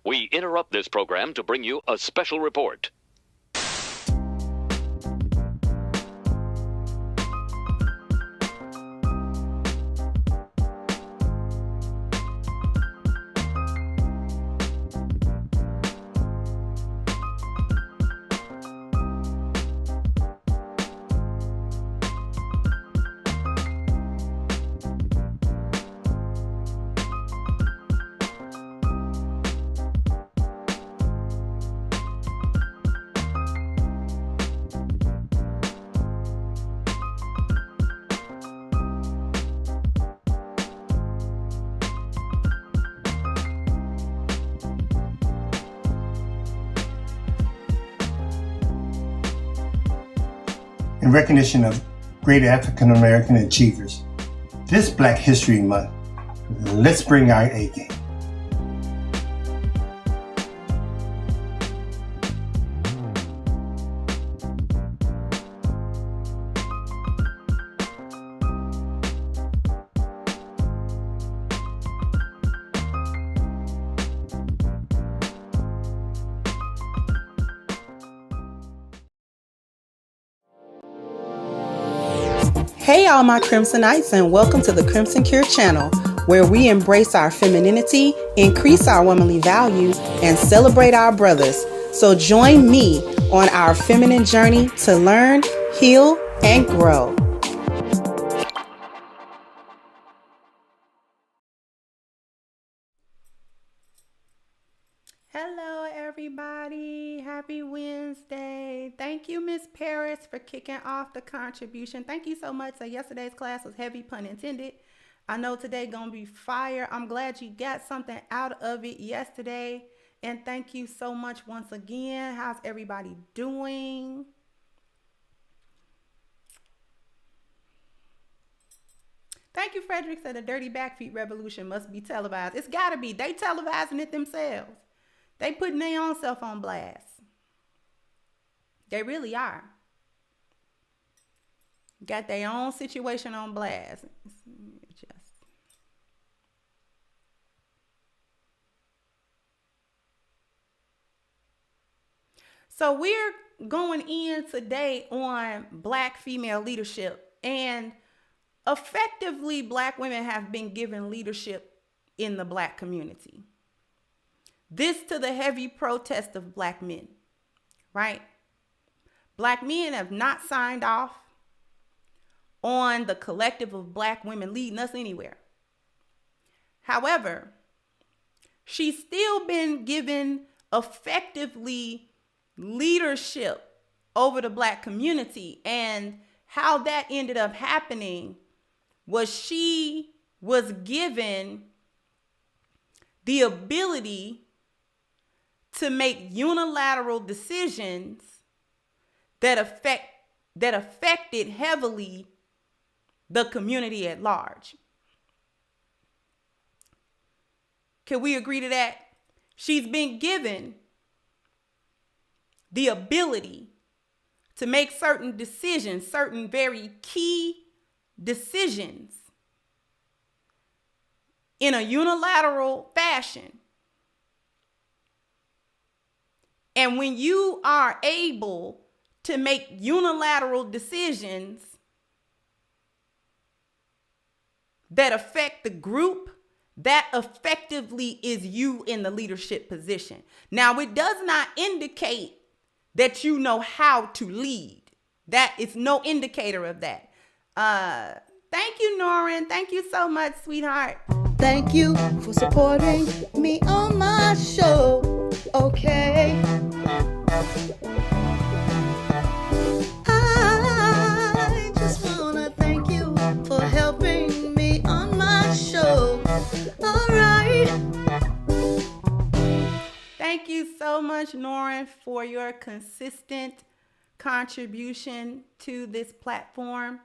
We interrupt this program to bring you a special report. In recognition of great African American achievers, this Black History Month, let's bring our A game. Hey all my Crimsonites, and welcome to the Crimson Cure channel, where we embrace our femininity, increase our womanly values, and celebrate our brothers. So join me on our feminine journey to learn, heal, and grow. Hello, everybody. Happy Wednesday. Thank you, Miss Paris, for kicking off the contribution. Thank you so much. So yesterday's class was heavy, pun intended. I know today gonna be fire. I'm glad you got something out of it yesterday. And thank you so much once again. How's everybody doing? Thank you, Frederick. Said the dirty backfeet revolution must be televised. It's gotta be. They televising it themselves. They putting their own self on blast. They really are. Got their own situation on blast. So we're going in today on Black female leadership, and effectively Black women have been given leadership in the Black community. This to the heavy protest of Black men, right? Black men have not signed off on the collective of Black women leading us anywhere. However, she's still been given effectively leadership over the Black community. And how that ended up happening was she was given the ability to make unilateral decisions that affected heavily the community at large. Can we agree to that? She's been given the ability to make certain decisions, certain very key decisions in a unilateral fashion. And when you are able to make unilateral decisions that affect the group, that effectively is you in the leadership position. Now, it does not indicate that you know how to lead. That is no indicator of that. Thank you, Norrin. Thank you so much, sweetheart. Thank you for supporting me on my show. Okay. I just wanna thank you for helping me on my show. All right. Thank you so much, Norrin, for your consistent contribution to this platform.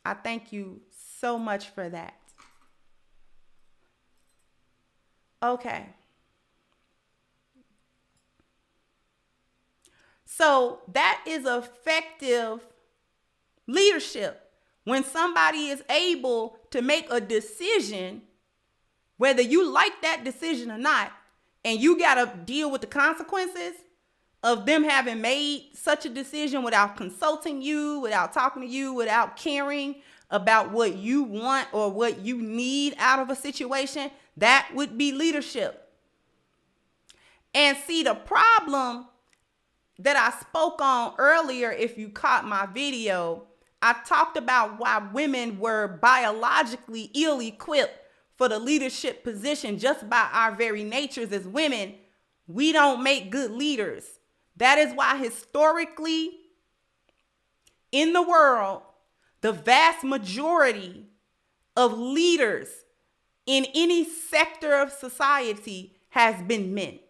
I thank you so much for that. Okay. So that is effective leadership. When somebody is able to make a decision, whether you like that decision or not, and you got to deal with the consequences of them having made such a decision without consulting you, without talking to you, without caring about what you want or what you need out of a situation, that would be leadership. And see, the problem that I spoke on earlier, if you caught my video, I talked about why women were biologically ill-equipped for the leadership position just by our very natures as women. We don't make good leaders. That is why historically in the world, the vast majority of leaders in any sector of society has been men.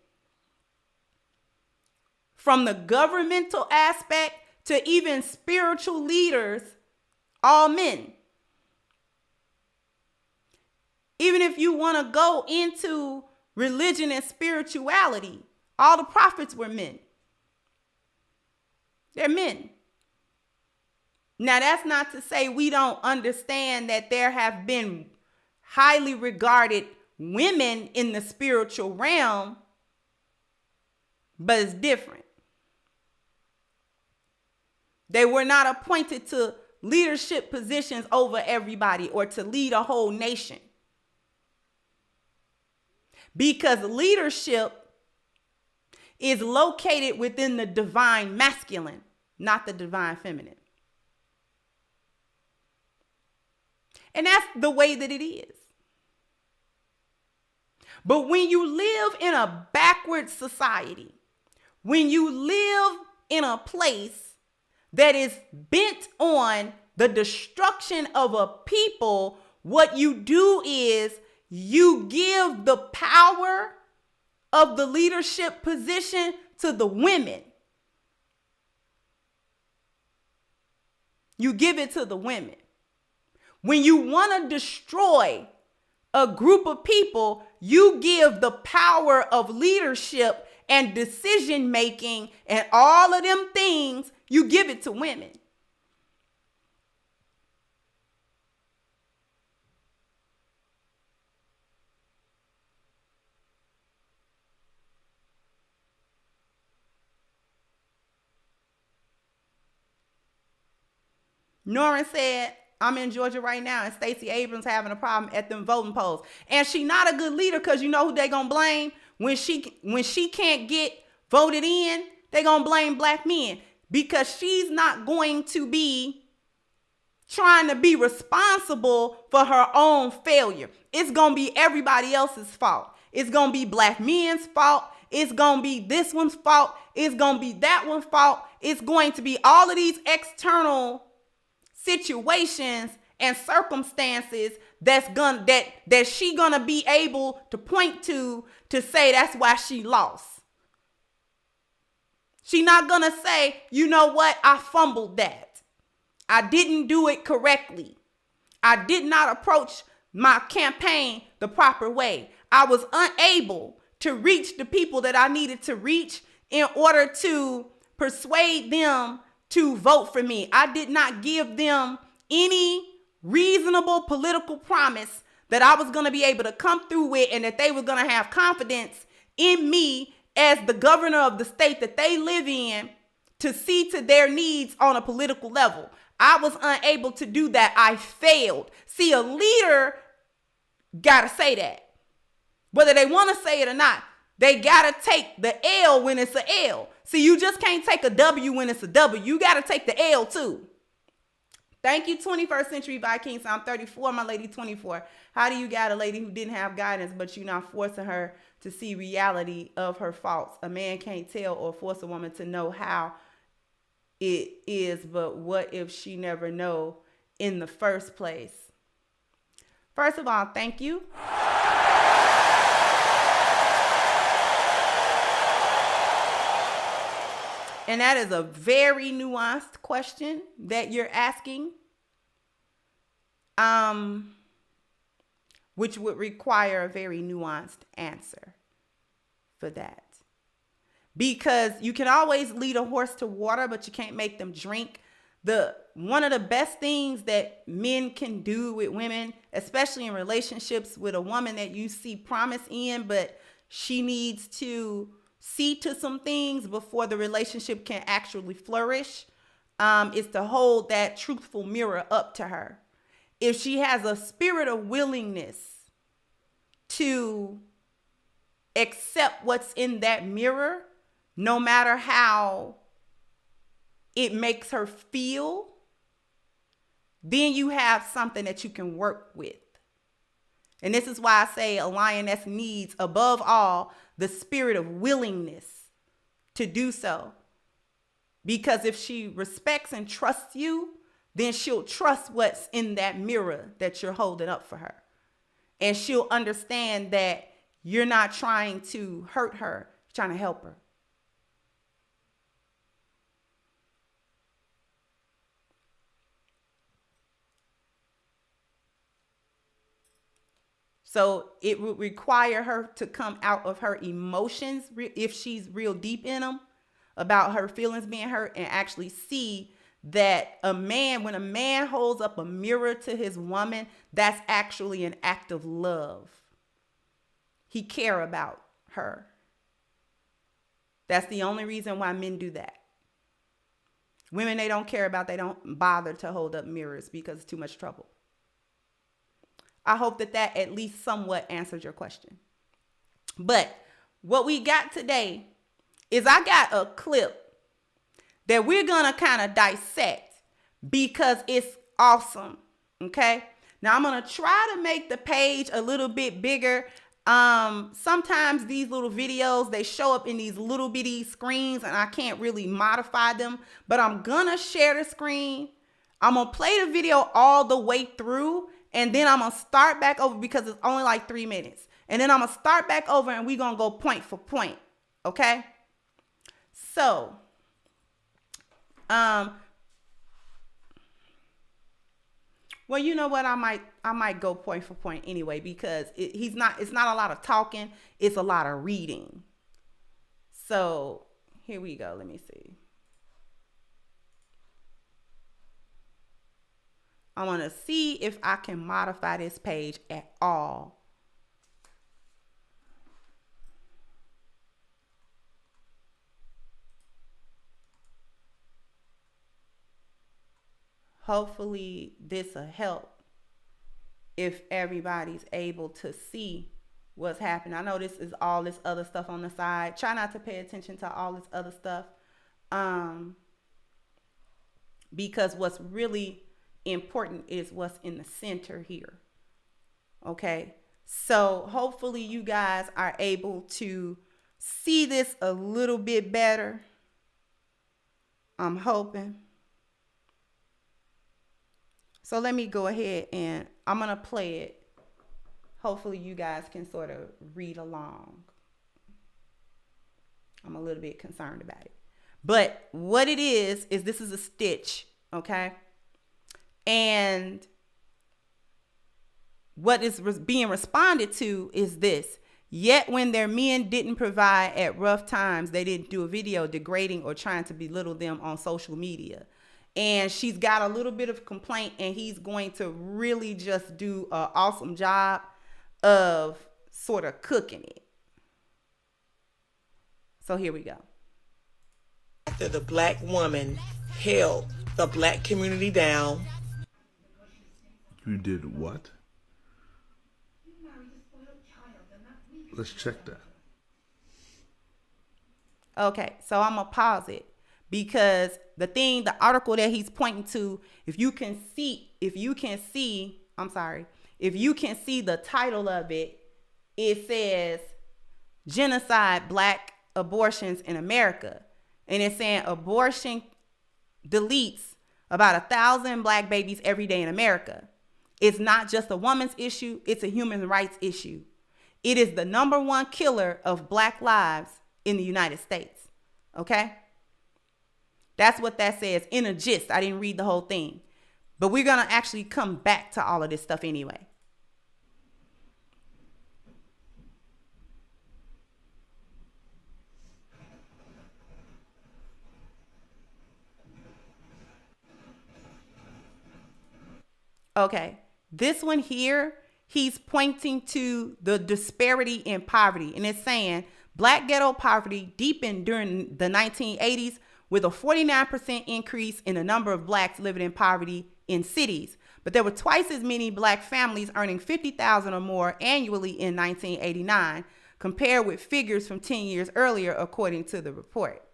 From the governmental aspect to even spiritual leaders, all men. Even if you want to go into religion and spirituality, all the prophets were men. They're men. Now, that's not to say we don't understand that there have been highly regarded women in the spiritual realm, but it's different. They were not appointed to leadership positions over everybody or to lead a whole nation. Because leadership is located within the divine masculine, not the divine feminine. And that's the way that it is. But when you live in a backward society, when you live in a place that is bent on the destruction of a people, what you do is you give the power of the leadership position to the women. You give it to the women. When you want to destroy a group of people, you give the power of leadership and decision making and all of them things, you give it to women. Norrin said, I'm in Georgia right now, and Stacey Abrams having a problem at them voting polls. And she not a good leader, because you know who they gonna blame when she can't get voted in? They gonna blame black men, because she's not going to be trying to be responsible for her own failure. It's gonna be everybody else's fault. It's gonna be black men's fault. It's gonna be this one's fault. It's gonna be that one's fault. It's going to be all of these external situations and circumstances that she gonna be able to point to say that's why she lost. She not gonna say, you know what, I fumbled that. I didn't do it correctly. I did not approach my campaign the proper way. I was unable to reach the people that I needed to reach in order to persuade them to vote for me. I did not give them any reasonable political promise that I was going to be able to come through with, and that they were going to have confidence in me as the governor of the state that they live in to see to their needs on a political level. I was unable to do that. I failed. See, a leader got to say that. Whether they want to say it or not, they got to take the L when it's an L. See, you just can't take a W when it's a W. You got to take the L too. Thank you, 21st Century Vikings. I'm 34, my lady 24. How do you guide a lady who didn't have guidance, but you're not forcing her to see reality of her faults? A man can't tell or force a woman to know how it is, but what if she never know in the first place? First of all, thank you. And that is a very nuanced question that you're asking, which would require a very nuanced answer for that. Because you can always lead a horse to water, but you can't make them drink. One of the best things that men can do with women, especially in relationships with a woman that you see promise in, but she needs to see to some things before the relationship can actually flourish, is to hold that truthful mirror up to her. If she has a spirit of willingness to accept what's in that mirror, no matter how it makes her feel, then you have something that you can work with. And this is why I say a lioness needs, above all, the spirit of willingness to do so. Because if she respects and trusts you, then she'll trust what's in that mirror that you're holding up for her. And she'll understand that you're not trying to hurt her, you're trying to help her. So it would require her to come out of her emotions, if she's real deep in them, about her feelings being hurt, and actually see that when a man holds up a mirror to his woman, that's actually an act of love. He cares about her. That's the only reason why men do that. Women they don't care about, they don't bother to hold up mirrors because it's too much trouble. I hope that at least somewhat answered your question. But what we got today is I got a clip that we're going to kind of dissect because it's awesome. Okay. Now I'm going to try to make the page a little bit bigger. Sometimes these little videos, they show up in these little bitty screens and I can't really modify them, but I'm going to share the screen. I'm going to play the video all the way through, and then I'm going to start back over because it's only like 3 minutes. And then I'm going to start back over and we're going to go point for point. Okay. So, well, you know what? I might go point for point anyway, because it's not a lot of talking. It's a lot of reading. So here we go. Let me see. I want to see if I can modify this page at all. Hopefully this will help if everybody's able to see what's happening. I know this is all this other stuff on the side. Try not to pay attention to all this other stuff. Because what's really important is what's in the center here. Okay. So hopefully you guys are able to see this a little bit better. I'm hoping. So let me go ahead and I'm going to play it. Hopefully you guys can sort of read along. I'm a little bit concerned about it. But what it is this is a stitch, okay? And what is being responded to is this. Yet when their men didn't provide at rough times, they didn't do a video degrading or trying to belittle them on social media. And she's got a little bit of complaint, and he's going to really just do an awesome job of sort of cooking it. So here we go. After the black woman held the black community down. You did what? Let's check that. Okay, so I'm gonna pause it. Because the article that he's pointing to, if you can see the title of it, it says genocide, black abortions in America. And it's saying abortion deletes about 1,000 black babies every day in America. It's not just a woman's issue. It's a human rights issue. It is the #1 killer of black lives in the United States. Okay. That's what that says in a gist. I didn't read the whole thing. But we're going to actually come back to all of this stuff anyway. Okay. This one here, he's pointing to the disparity in poverty. And it's saying black ghetto poverty deepened during the 1980s, with a 49% increase in the number of blacks living in poverty in cities. But there were twice as many black families earning $50,000 or more annually in 1989, compared with figures from 10 years earlier, according to the report.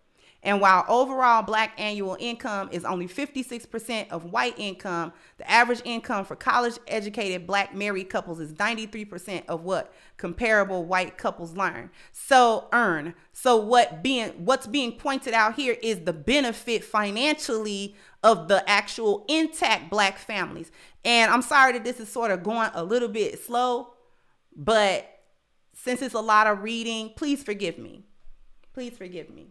And while overall black annual income is only 56% of white income, the average income for college-educated black married couples is 93% of what comparable white couples earn. So what's being pointed out here is the benefit financially of the actual intact black families. And I'm sorry that this is sort of going a little bit slow, but since it's a lot of reading, please forgive me. Please forgive me.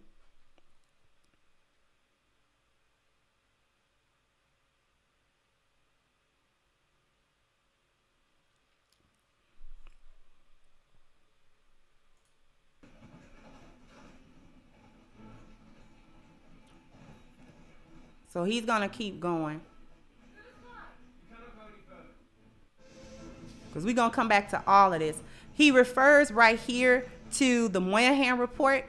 So he's going to keep going. Because we're going to come back to all of this. He refers right here to the Moynihan report.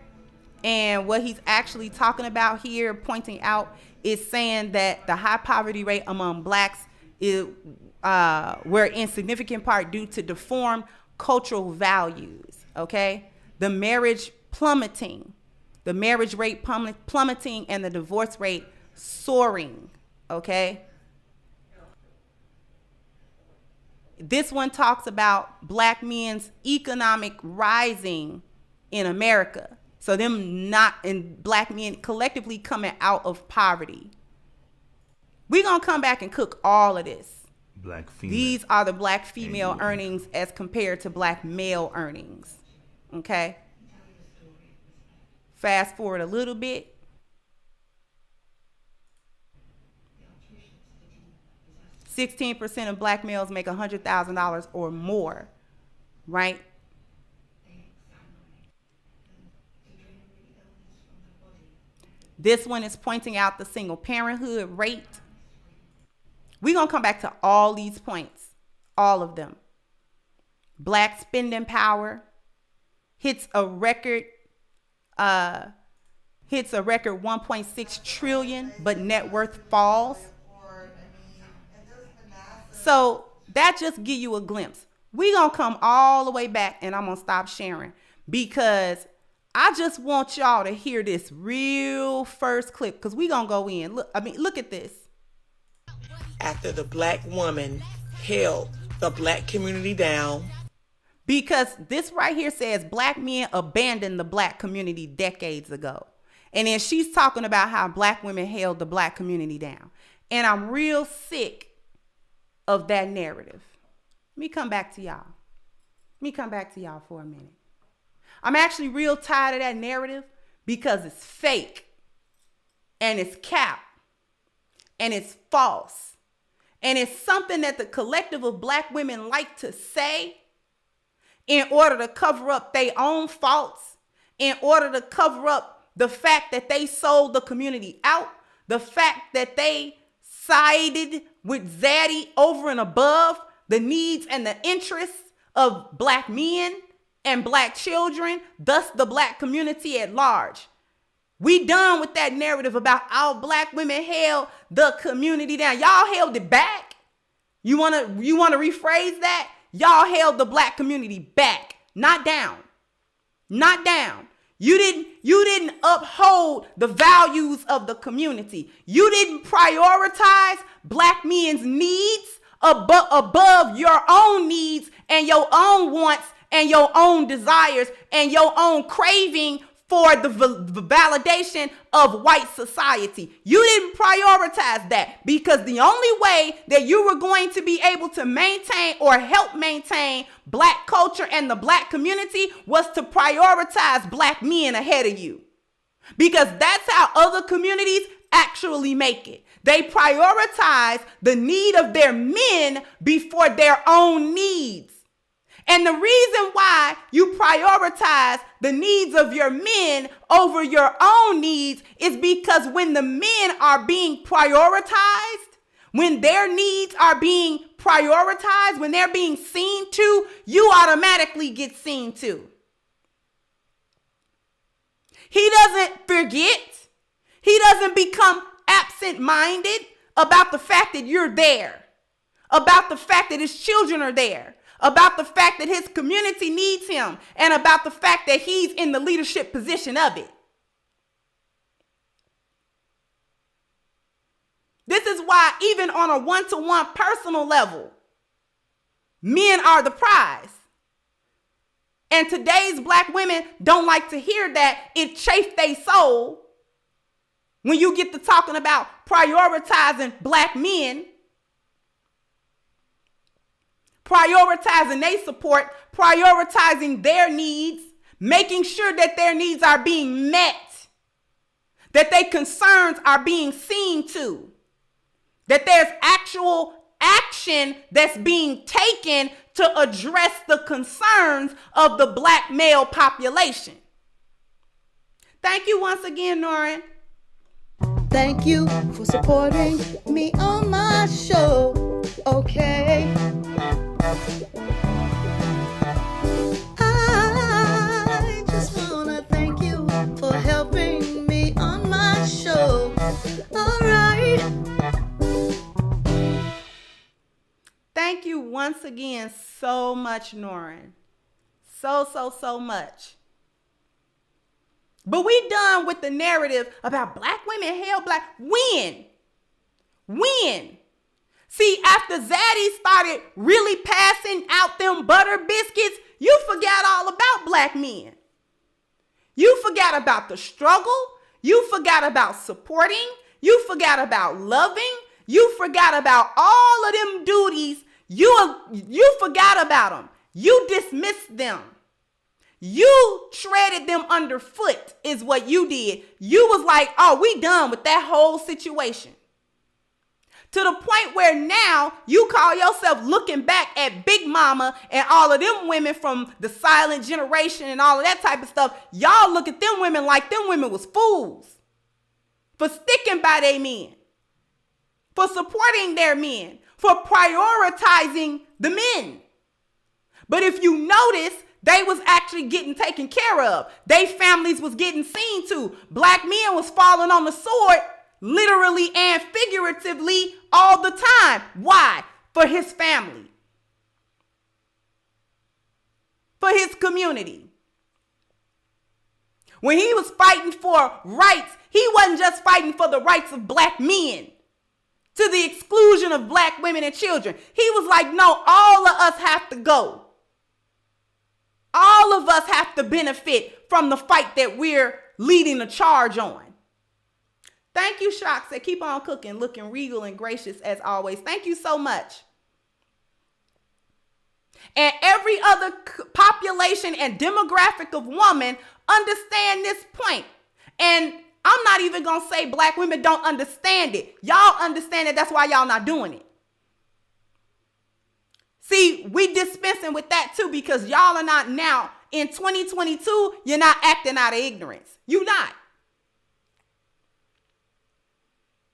And what he's actually talking about here, pointing out, is saying that the high poverty rate among blacks were in significant part due to deformed cultural values. Okay. The marriage plummeting, the marriage rate plummeting, and the divorce rate soaring. Okay. This one talks about black men's economic rising in America. So them not in black men collectively coming out of poverty. We're going to come back and cook all of this. Black female. These are the black female earnings as compared to black male earnings. Okay. Fast forward a little bit. %16% of black males make $100,000 or more, right? This one is pointing out the single parenthood rate. We're going to come back to all these points, all of them. Black spending power hits a record 1.6 trillion, but net worth falls. So that just give you a glimpse. We're going to come all the way back, and I'm going to stop sharing because I just want y'all to hear this real first clip because we're going to go in. Look at this. After the black woman held the black community down. Because this right here says black men abandoned the black community decades ago. And then she's talking about how black women held the black community down. And I'm real sick of that narrative. Let me come back to y'all. For a minute. I'm actually real tired of that narrative because it's fake and it's cap and it's false. And it's something that the collective of black women like to say in order to cover up their own faults, in order to cover up the fact that they sold the community out, the fact that they sided with Zaddy over and above the needs and the interests of black men and black children, thus the black community at large. We done with that narrative about our black women held the community down. Y'all held it back. You wanna rephrase that? Y'all held the black community back, not down. Not down. You didn't uphold the values of the community. You didn't prioritize black men's needs above your own needs and your own wants and your own desires and your own craving for the validation of white society. You didn't prioritize that because the only way that you were going to be able to maintain or help maintain black culture and the black community was to prioritize black men ahead of you. Because that's how other communities actually make it. They prioritize the need of their men before their own needs. And the reason why you prioritize the needs of your men over your own needs is because when the men are being prioritized, when their needs are being prioritized, when they're being seen to, you automatically get seen to. He doesn't forget. He doesn't become absent-minded about the fact that you're there, about the fact that his children are there, about the fact that his community needs him, and about the fact that he's in the leadership position of it. This is why even on a one-to-one personal level, men are the prize. And today's black women don't like to hear that. It chafed their soul when you get to talking about prioritizing black men, prioritizing their support, prioritizing their needs, making sure that their needs are being met, that their concerns are being seen to, that there's actual action that's being taken to address the concerns of the black male population. Thank you once again, Noreen. Thank you for supporting me on my show. Okay. I just wanna thank you for helping me on my show. All right. Thank you once again so much, Noreen. So much. But we done with the narrative about black women held black. When? See, after Zaddy started really passing out them butter biscuits, you forgot all about black men. You forgot about the struggle. You forgot about supporting. You forgot about loving. You forgot about all of them duties. You forgot about them. You dismissed them. You treaded them underfoot is what you did. You was like, oh, we done with that whole situation. To the point where now you call yourself looking back at Big Mama and all of them women from the silent generation and all of that type of stuff. Y'all look at them women like them women was fools for sticking by their men, for supporting their men, for prioritizing the men. But if you notice, they was actually getting taken care of. They families was getting seen to. Black men was falling on the sword, literally and figuratively, all the time. Why? For his family. For his community. When he was fighting for rights, he wasn't just fighting for the rights of black men to the exclusion of black women and children. He was like, no, all of us have to go. All of us have to benefit from the fight that we're leading the charge on. Thank you, Shock. Said, keep on cooking, looking regal and gracious as always. Thank you so much. And every other population and demographic of woman understand this point. And I'm not even going to say black women don't understand it. Y'all understand it. That's why y'all not doing it. See, we dispensing with that too because y'all are not now in 2022. You're not acting out of ignorance. You're not.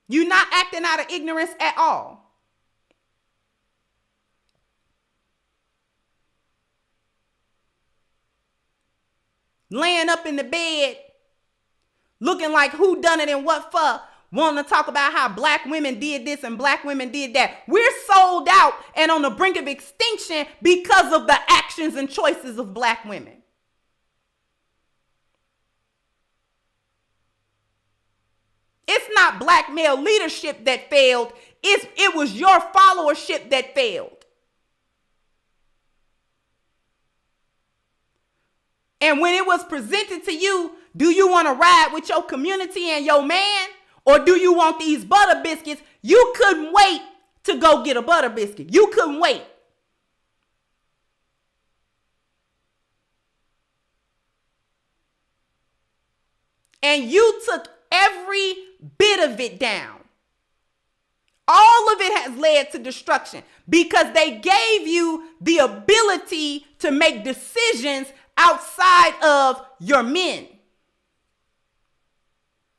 You're not acting out of ignorance at all. Laying up in the bed, looking like who done it and what for, wanting to talk about how black women did this and black women did that. We're sold out and on the brink of extinction because of the actions and choices of black women. It's not black male leadership that failed. It was your followership that failed. And when it was presented to you, do you want to ride with your community and your man? Or do you want these butter biscuits? You couldn't wait to go get a butter biscuit. You couldn't wait. And you took every bit of it down. All of it has led to destruction because they gave you the ability to make decisions outside of your men.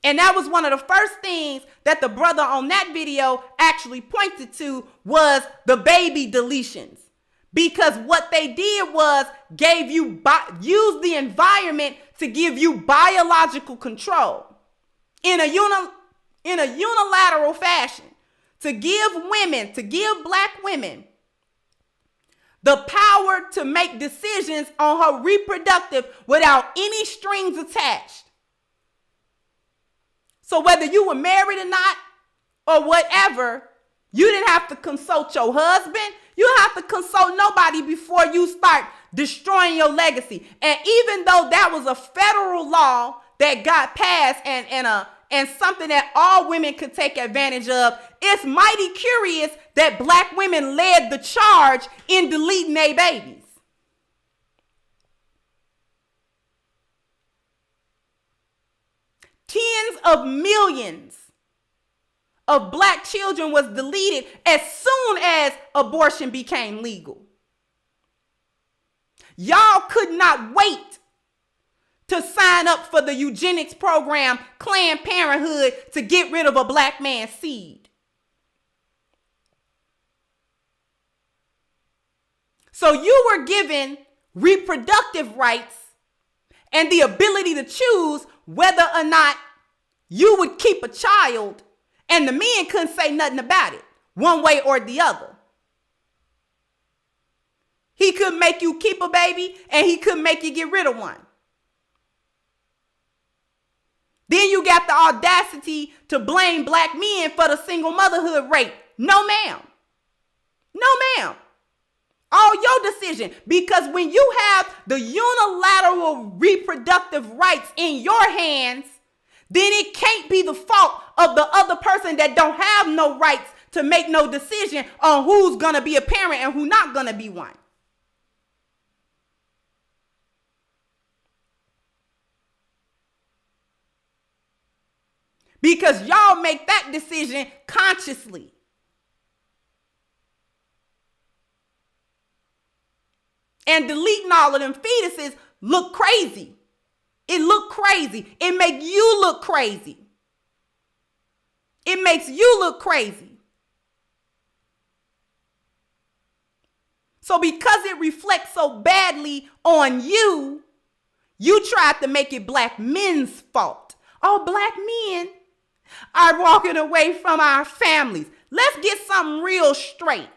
And that was one of the first things that the brother on that video actually pointed to was the baby deletions. Because what they did was use the environment to give you biological control in a unilateral fashion to give black women the power to make decisions on her reproductive without any strings attached. So whether you were married or not, or whatever, you didn't have to consult your husband. You don't have to consult nobody before you start destroying your legacy. And even though that was a federal law that got passed and something that all women could take advantage of, it's mighty curious that black women led the charge in deleting their babies. Tens of millions of black children was deleted as soon as abortion became legal. Y'all could not wait to sign up for the eugenics program, Planned Parenthood, to get rid of a black man's seed. So you were given reproductive rights and the ability to choose whether or not you would keep a child, and the men couldn't say nothing about it, one way or the other. He could make you keep a baby, and he could make you get rid of one. Then you got the audacity to blame black men for the single motherhood rate. No, ma'am. No, ma'am. All your decision. Because when you have the unilateral reproductive rights in your hands, then it can't be the fault of the other person that don't have no rights to make no decision on who's going to be a parent and who not going to be one. Because y'all make that decision consciously. And deleting all of them fetuses look crazy. It look crazy. It make you look crazy. It makes you look crazy. So because it reflects so badly on you, you tried to make it black men's fault. Oh, black men are walking away from our families. Let's get something real straight.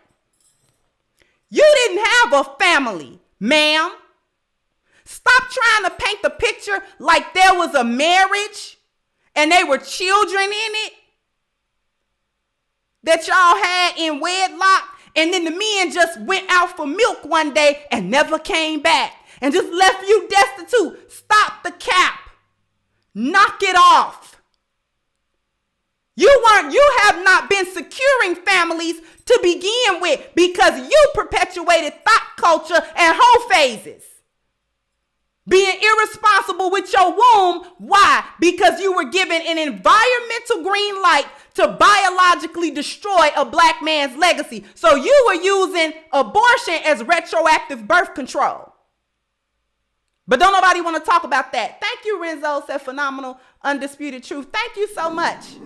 You didn't have a family, ma'am. Stop trying to paint the picture like there was a marriage and they were children in it that y'all had in wedlock, and then the men just went out for milk one day and never came back and just left you destitute. Stop the cap. Knock it off. You have not been securing families to begin with because you perpetuated thought culture and whole phases. Being irresponsible with your womb. Why? Because you were given an environmental green light to biologically destroy a black man's legacy. So you were using abortion as retroactive birth control. But don't nobody want to talk about that. Thank you, Renzo, said phenomenal, undisputed truth. Thank you so much.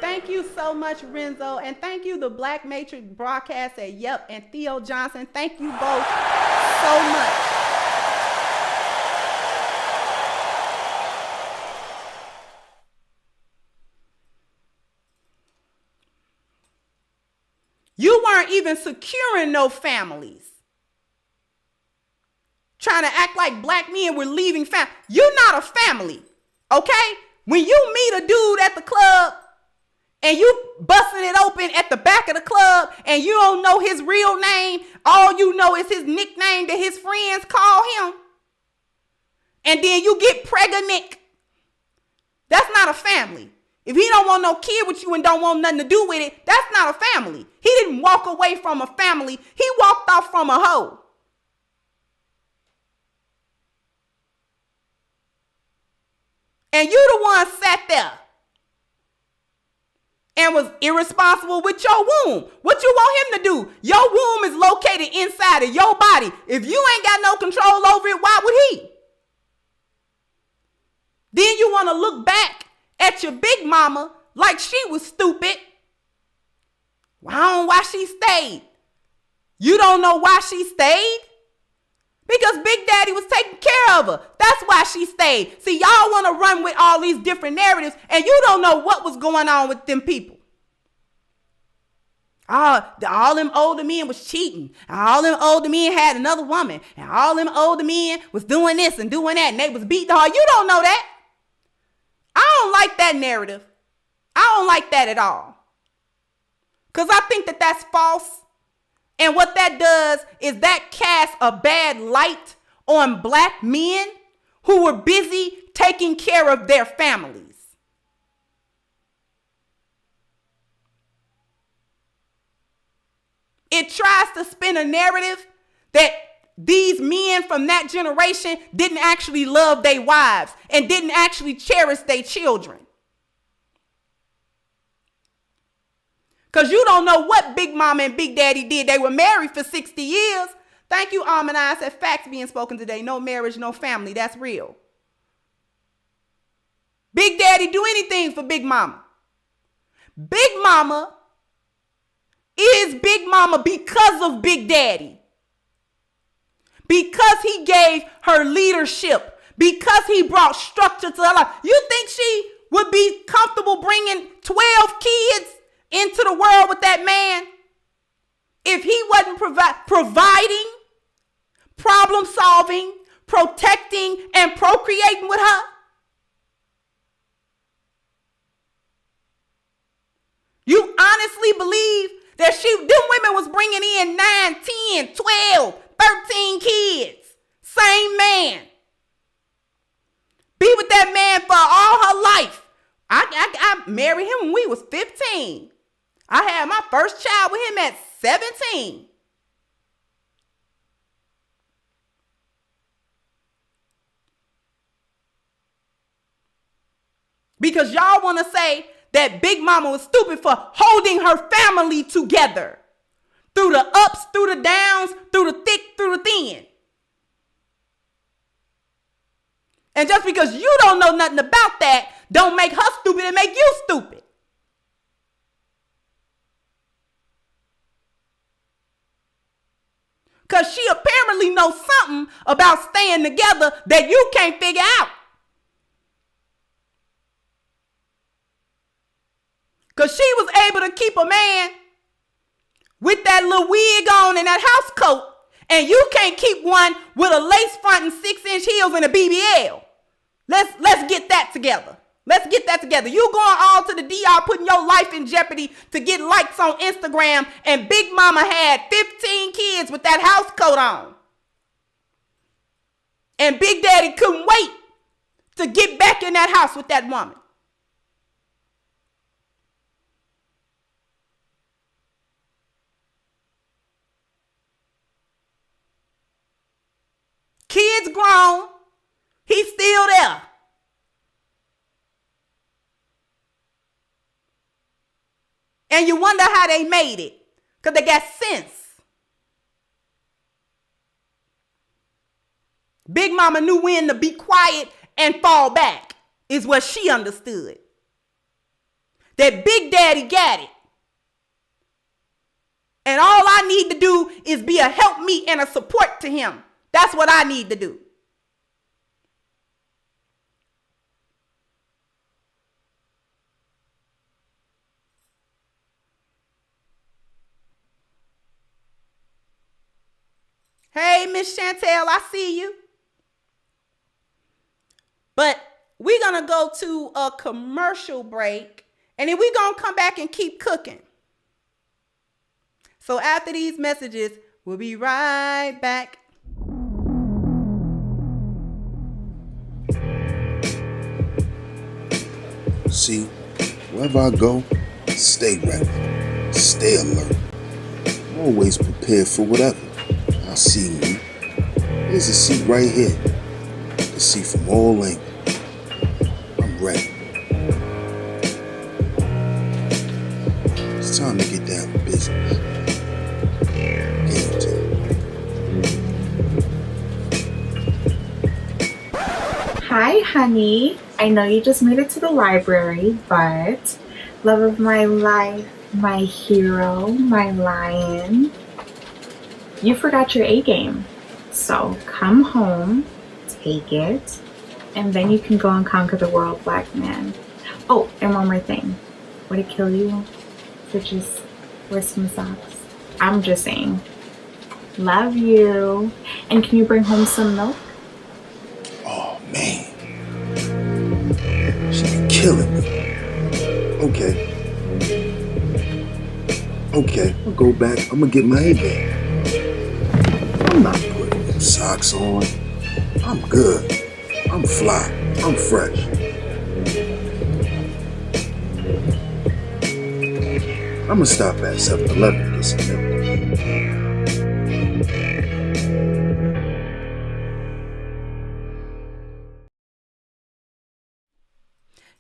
Thank you so much, Renzo. And thank you, the Black Matrix broadcast at Yep and Theo Johnson. Thank you both so much. You weren't even securing no families. Trying to act like black men were leaving family. You're not a family, okay? When you meet a dude at the club, and you busting it open at the back of the club and you don't know his real name, all you know is his nickname that his friends call him, and then you get pregnant, that's not a family. If he don't want no kid with you and don't want nothing to do with it, that's not a family. He didn't walk away from a family. He walked off from a hoe. And you the one sat there and was irresponsible with your womb. What you want him to do? Your womb is located inside of your body. If you ain't got no control over it, why would he? Then you want to look back at your big mama like she was stupid. Well, I don't know why she stayed. You don't know why she stayed? Because Big Daddy was taking care of her. That's why she stayed. See, y'all want to run with all these different narratives, and you don't know what was going on with them people. All them older men was cheating. All them older men had another woman. And all them older men was doing this and doing that, and they was beating her. You don't know that. I don't like that narrative. I don't like that at all. Because I think that that's false. And what that does is that casts a bad light on black men who were busy taking care of their families. It tries to spin a narrative that these men from that generation didn't actually love their wives and didn't actually cherish their children. Because you don't know what Big Mama and Big Daddy did. They were married for 60 years. Thank you, Almanai. Said facts being spoken today. No marriage, no family. That's real. Big Daddy do anything for Big Mama. Big Mama is Big Mama because of Big Daddy. because he gave her leadership, because he brought structure to her life. You think she would be comfortable bringing 12 kids into the world with that man if he wasn't providing, problem solving, protecting, and procreating with her? You honestly believe that them women was bringing in 9, 10, 12, 13 kids? Same man. Be with that man for all her life. I married him when we was 15. I had my first child with him at 17. Because y'all want to say that Big Mama was stupid for holding her family together through the ups, through the downs, through the thick, through the thin. And just because you don't know nothing about that, don't make her stupid and make you stupid. Because she apparently knows something about staying together that you can't figure out. Because she was able to keep a man with that little wig on and that house coat, and you can't keep one with a lace front and 6-inch heels and a BBL. Let's get that together. Let's get that together. You going all to the DR, putting your life in jeopardy to get likes on Instagram, and Big Mama had 15 kids with that house coat on. And Big Daddy couldn't wait to get back in that house with that woman. Kids grown, he's still there. And you wonder how they made it, because they got sense. Big Mama knew when to be quiet and fall back, is what she understood. That Big Daddy got it. And all I need to do is be a helpmeet and a support to him. That's what I need to do. Hey, Miss Chantel, I see you. But we're going to go to a commercial break, and then we're going to come back and keep cooking. So after these messages, we'll be right back. See, wherever I go, stay ready, stay alert, always prepared for whatever. I see me. There's a seat right here. To see from all angles. I'm ready. It's time to get down to business. Game time. Hi, honey. I know you just made it to the library, but love of my life, my hero, my lion, you forgot your A game. So come home, take it, and then you can go and conquer the world, black man. Oh, and one more thing. Would it kill you to just wear some socks? I'm just saying. Love you. And can you bring home some milk? Oh, man. She be killing me. Okay, I'll go back. I'm gonna get my A game. I'm not putting them socks on. I'm good. I'm fly. I'm fresh. I'm gonna stop at 7-Eleven and get some milk.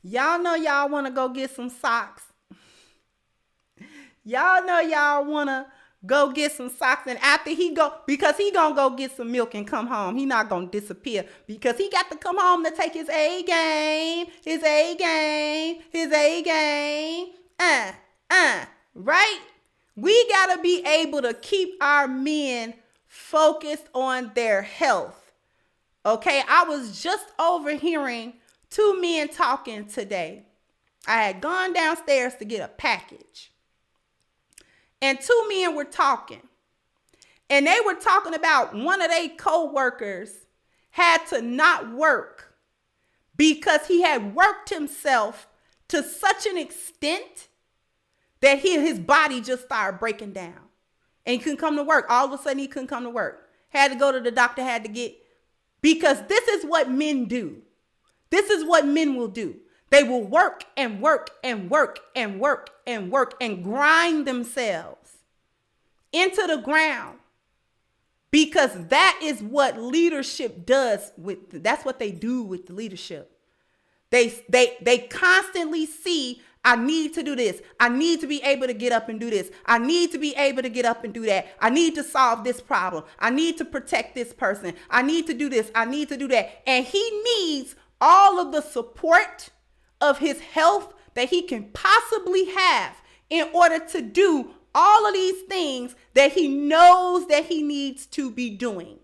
Y'all know y'all want to go get some socks. Y'all know y'all want to go get some socks. And after because he going to go get some milk and come home. He not going to disappear because he got to come home to take his A game. His A game. His A game. Right? We got to be able to keep our men focused on their health. Okay, I was just overhearing two men talking today. I had gone downstairs to get a package. And two men were talking. And they were talking about one of their co-workers had to not work because he had worked himself to such an extent that his body just started breaking down. And he couldn't come to work. All of a sudden, he couldn't come to work. Had to go to the doctor, because this is what men do. This is what men will do. They will work and work and work and work and work and grind themselves into the ground, because that is what leadership does. That's what they do with the leadership. They constantly see, I need to do this. I need to be able to get up and do this. I need to be able to get up and do that. I need to solve this problem. I need to protect this person. I need to do this. I need to do that. And he needs all of the support of his health that he can possibly have in order to do all of these things that he knows that he needs to be doing.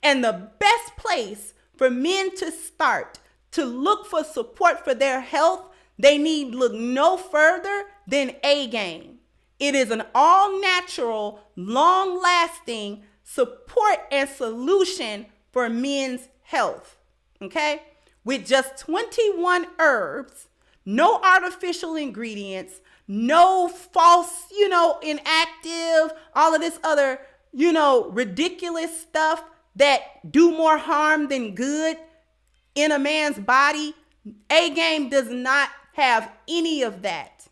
And the best place for men to start to look for support for their health, they need look no further than A Game. It is an all-natural, long-lasting support and solution for men's health, okay? With just 21 herbs, no artificial ingredients, no false, inactive, all of this other, ridiculous stuff that do more harm than good in a man's body. A Game does not have any of that.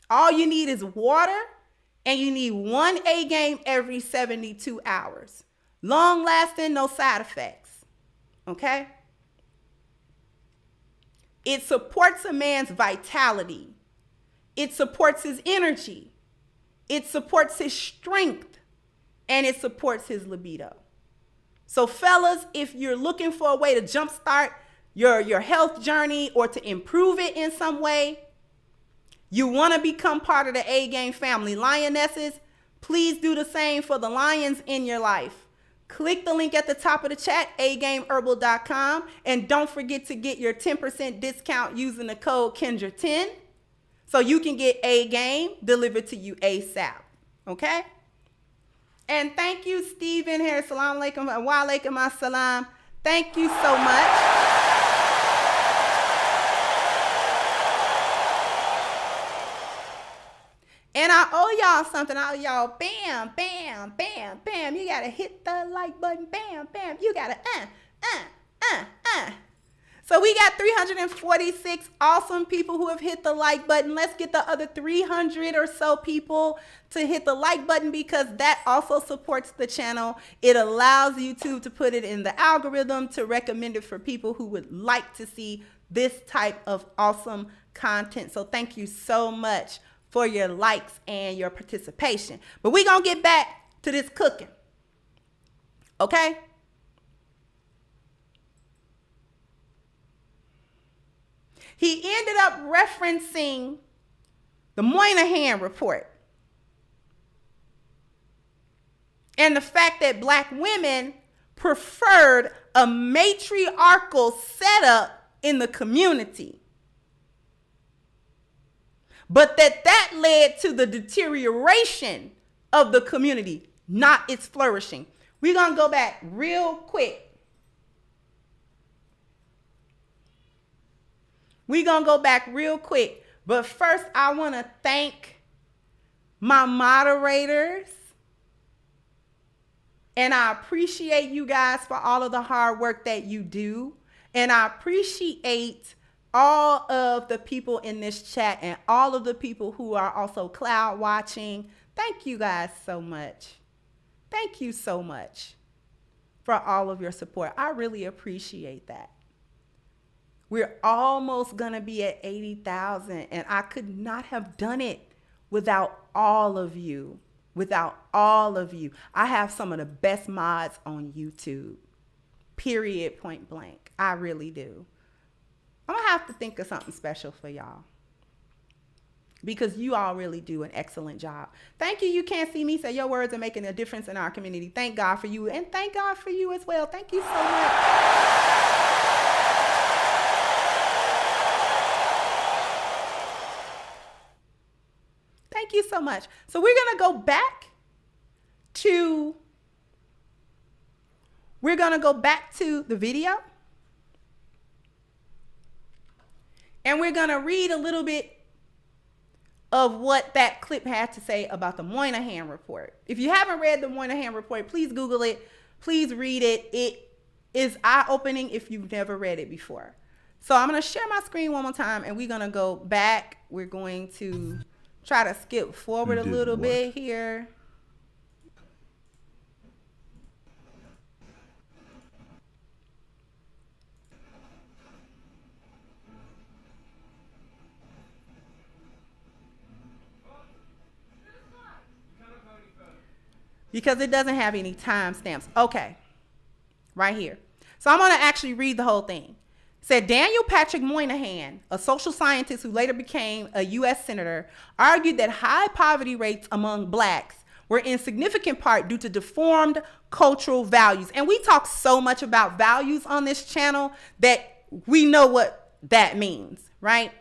All you need is water, and you need one A Game every 72 hours. Long lasting, no side effects. Okay? It supports a man's vitality. It supports his energy. It supports his strength. And it supports his libido. So fellas, if you're looking for a way to jumpstart your health journey or to improve it in some way, you want to become part of the A Game family. Lionesses, please do the same for the lions in your life. Click the link at the top of the chat, agameherbal.com, and don't forget to get your 10% discount using the code Kendra10 so you can get A Game delivered to you ASAP. Okay? And thank you, Stephen here. Salam alaikum wa alaikum assalam. Thank you so much. And I owe y'all something. I owe y'all bam, bam, bam, bam. You got to hit the like button. Bam, bam. You got to, So we got 346 awesome people who have hit the like button. Let's get the other 300 or so people to hit the like button, because that also supports the channel. It allows YouTube to put it in the algorithm to recommend it for people who would like to see this type of awesome content. So thank you so much for your likes and your participation. But we're going to get back to this cooking. Okay? He ended up referencing the Moynihan report and the fact that Black women preferred a matriarchal setup in the community, but that led to the deterioration of the community, not its flourishing. We're going to go back real quick. But first, I want to thank my moderators. And I appreciate you guys for all of the hard work that you do. And I appreciate all of the people in this chat and all of the people who are also cloud watching. Thank you guys so much. Thank you so much for all of your support. I really appreciate that. We're almost going to be at 80,000, and I could not have done it without all of you. Without all of you. I have some of the best mods on YouTube. Period, point blank. I really do. I'm going to have to think of something special for y'all. because you all really do an excellent job. Thank you. You can't see me. Say your words are making a difference in our community. Thank God for you, and thank God for you as well. Thank you so much. Thank you so much. So we're going to go back to the video. And we're going to read a little bit of what that clip had to say about the Moynihan report. If you haven't read the Moynihan report, please Google it. Please read it. It is eye-opening if you've never read it before. So I'm going to share my screen one more time, and we're going to go back. We're going to try to skip forward a little bit here. Because it doesn't have any timestamps. Okay, right here. So I'm going to actually read the whole thing. It said, Daniel Patrick Moynihan, a social scientist who later became a U.S. senator, argued that high poverty rates among blacks were in significant part due to deformed cultural values. And we talk so much about values on this channel that we know what that means, right?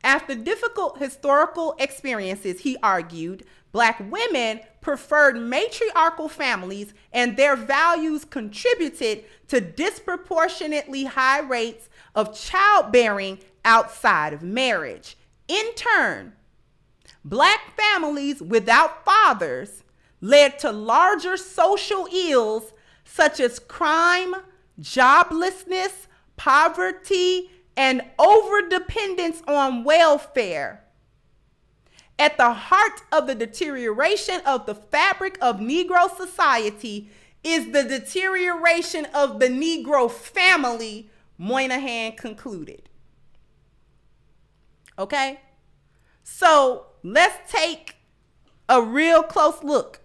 After difficult historical experiences, he argued, Black women preferred matriarchal families, and their values contributed to disproportionately high rates of childbearing outside of marriage. In turn, Black families without fathers led to larger social ills such as crime, joblessness, poverty, and overdependence on welfare. At the heart of the deterioration of the fabric of Negro society is the deterioration of the Negro family, Moynihan concluded. Okay? So let's take a real close look,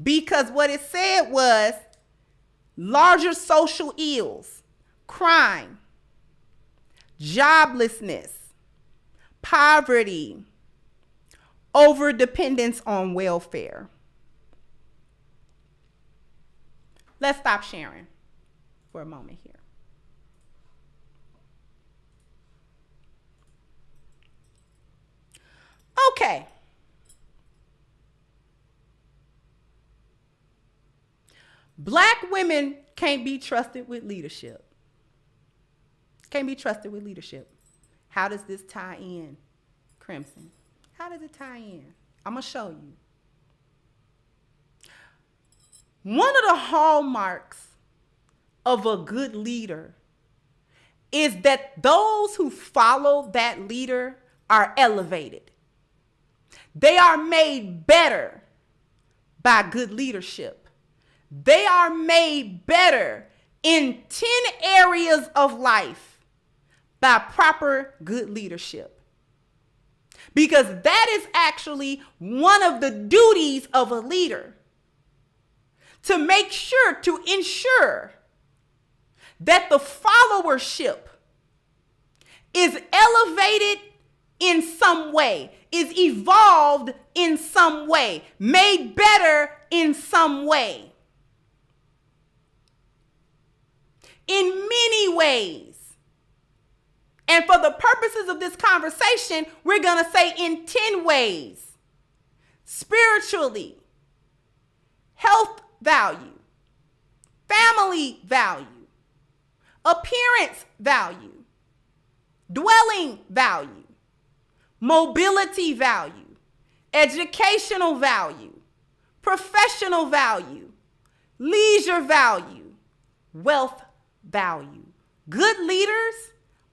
because what it said was larger social ills, crime, joblessness, poverty, overdependence on welfare. Let's stop sharing for a moment here. Okay. Black women can't be trusted with leadership. Can't be trusted with leadership. How does this tie in, Crimson? How does it tie in? I'm going to show you. One of the hallmarks of a good leader is that those who follow that leader are elevated. They are made better by good leadership. They are made better in 10 areas of life by proper good leadership. Because that is actually one of the duties of a leader, to make sure, to ensure that the followership is elevated in some way, is evolved in some way, made better in some way. In many ways. And for the purposes of this conversation, we're going to say in 10 ways. Spiritually, health value, family value, appearance value, dwelling value, mobility value, educational value, professional value, leisure value, wealth value. Good leaders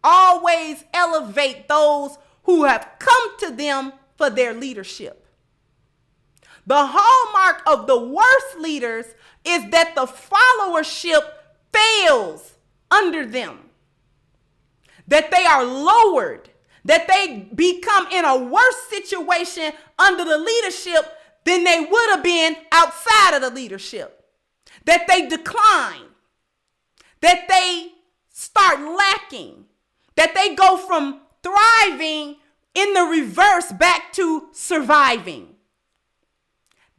always elevate those who have come to them for their leadership. The hallmark of the worst leaders is that the followership fails under them, that they are lowered, that they become in a worse situation under the leadership than they would have been outside of the leadership, that they decline, that they start lacking, that they go from thriving in the reverse back to surviving.